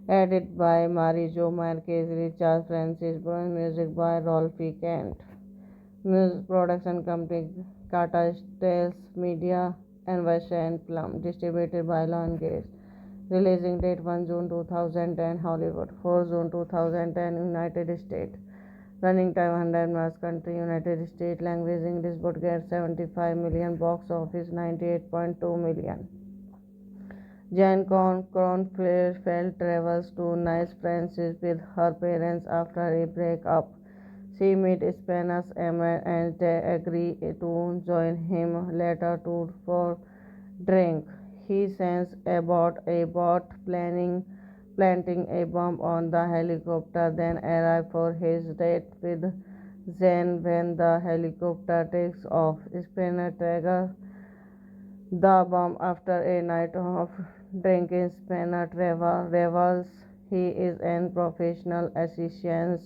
edited by Marijo Marquez, Richard Francis, music by Rolfie Kent. Music production company Kata Stills Media and Western Plum, distributed by Lionsgate. Releasing date 1 June 2010 Hollywood, 4 June 2010 United States. Running time 100 minutes. Country United States. Language English. Budget 75 million. Box office 98.2 million. Jan Kronfeldt travels to Nice, France with her parents after a breakup. She meets Spanish Emma and they agree to join him later for drink. He sends aboard a boat planting a bomb on the helicopter, then arrives for his date with Zen when the helicopter takes off. Spinner triggers the bomb after a night of drinking. Spinner revels he is an professional assassin.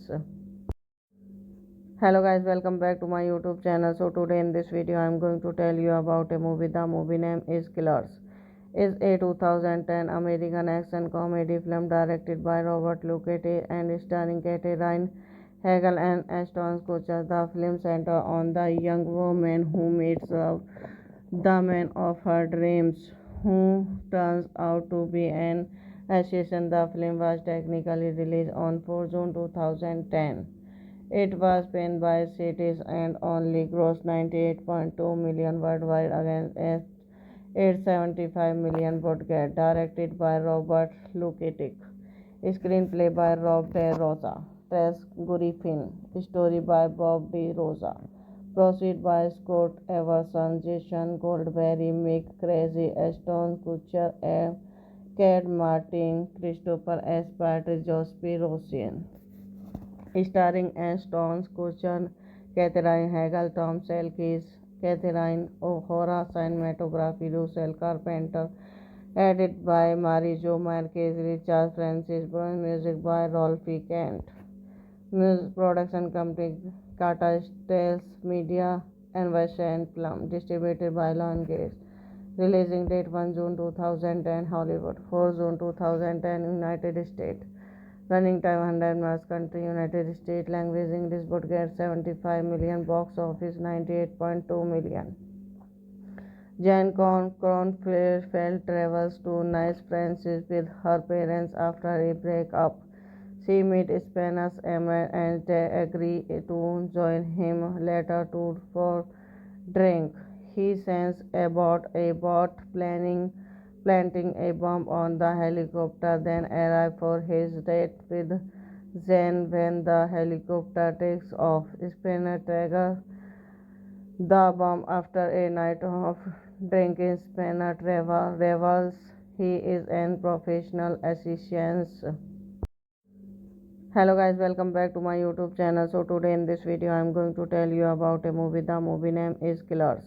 Hello guys, welcome back to my YouTube channel. So today in this video I am going to tell you about a movie. The movie name is Killers. Is a 2010 American action comedy film directed by Robert Luckett and starring Kate Ryan, Hegel and Ashton Kutcher. The film centers on the young woman who meets the man of her dreams, who turns out to be an assassin. The film was technically released on 4 June 2010. It was panned by critics and only grossed 98.2 million worldwide against $875 million budget, directed by Robert Luketic. Screenplay by Rob De Rosa. Tess Griffin. Story by Bob De Rosa. Proceed by Scott Everson, Jason Goldberry, Mick Crazy, Ashton Kutcher, Cat Martin, Christopher S. Patrick, Jospin Rosian. Starring Ashton Kutcher, Catherine Hagel, Tom Selkis, Catherine O'Hara, cinematography Russell Carpenter, edited by Marijo Marquez, Richard Francis, Brown, music by Rolfie Kent. Music production company Tata Steel Media and Western Plum, distributed by Lionsgate. Releasing date 1 June 2010 Hollywood, 4 June 2010 United States. Running time 100 minutes. Country United States. Language English. Budget 75 million. Box office 98.2 million. Jan Kronfeld travels to Nice, France with her parents after a breakup. She meets Spanish Emma and they agree to join him later for drink. He sends aboard a boat planting a bomb on the helicopter, then arrives for his date with Zen when the helicopter takes off. Spinner trigger the bomb after a night of drinking. Spinner revels he is an professional assassin. Hello guys, welcome back to my YouTube channel. So today in this video I am going to tell you about a movie. The movie name is Killers.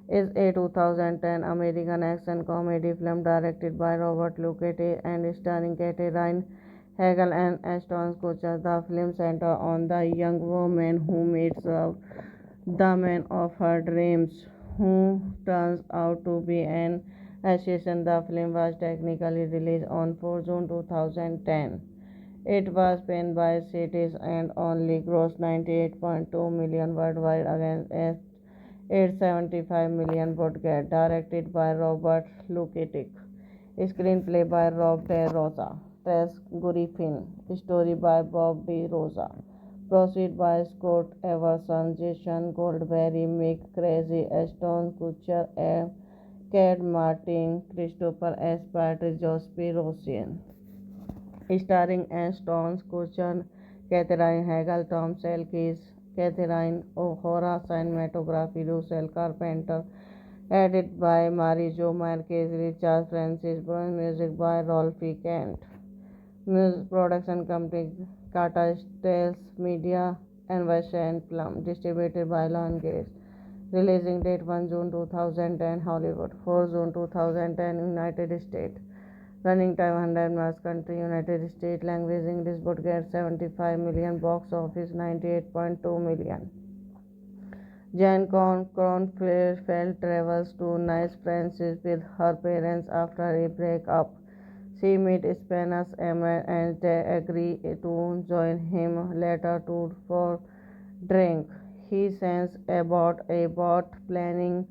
Is a 2010 American action comedy film directed by Robert Luketic and starring Catherine Hagel and Ashton Kutcher. The film centers on the young woman who meets the man of her dreams, who turns out to be an assassin. The film was technically released on 4 June 2010. It was panned by critics and only grossed 98.2 million worldwide against $875 million budget, directed by Robert Luketic. Screenplay by Rob De Rosa. Tess Griffin. Story by Bob De Rosa. Proceed by Scott Everson, Jason Goldberry, Mick Crazy, Ashton Kutcher, Cat Martin, Christopher S. Patrick, Jospin Rosian. Starring Ashton Kutcher, Catherine Hagel, Tom Selkis, Catherine O'Hara, cinematography Russell Carpenter, edited by Marijo Marquez, Richard Francis, Brown, music by Rolfie Kent. Music production company Tata Steel Media and Western Plum, distributed by Lionsgate. Releasing date 1 June 2010 Hollywood, 4 June 2010 United States. Running time 100 minutes. Country United States. Language English. Budget 75 million. Box office 98.2 million. Jan Kronfeld travels to Nice, France with her parents after a breakup. She meets Spanish Emma and they agree to join him later for drink. He sends aboard a boat planting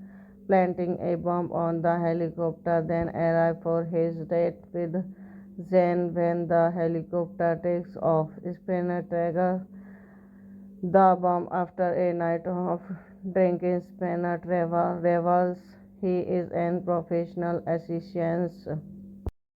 a bomb on the helicopter, then arrives for his date with Zen when the helicopter takes off. Spinner trigger the bomb after a night of drinking. Spinner revels he is an professional assassin.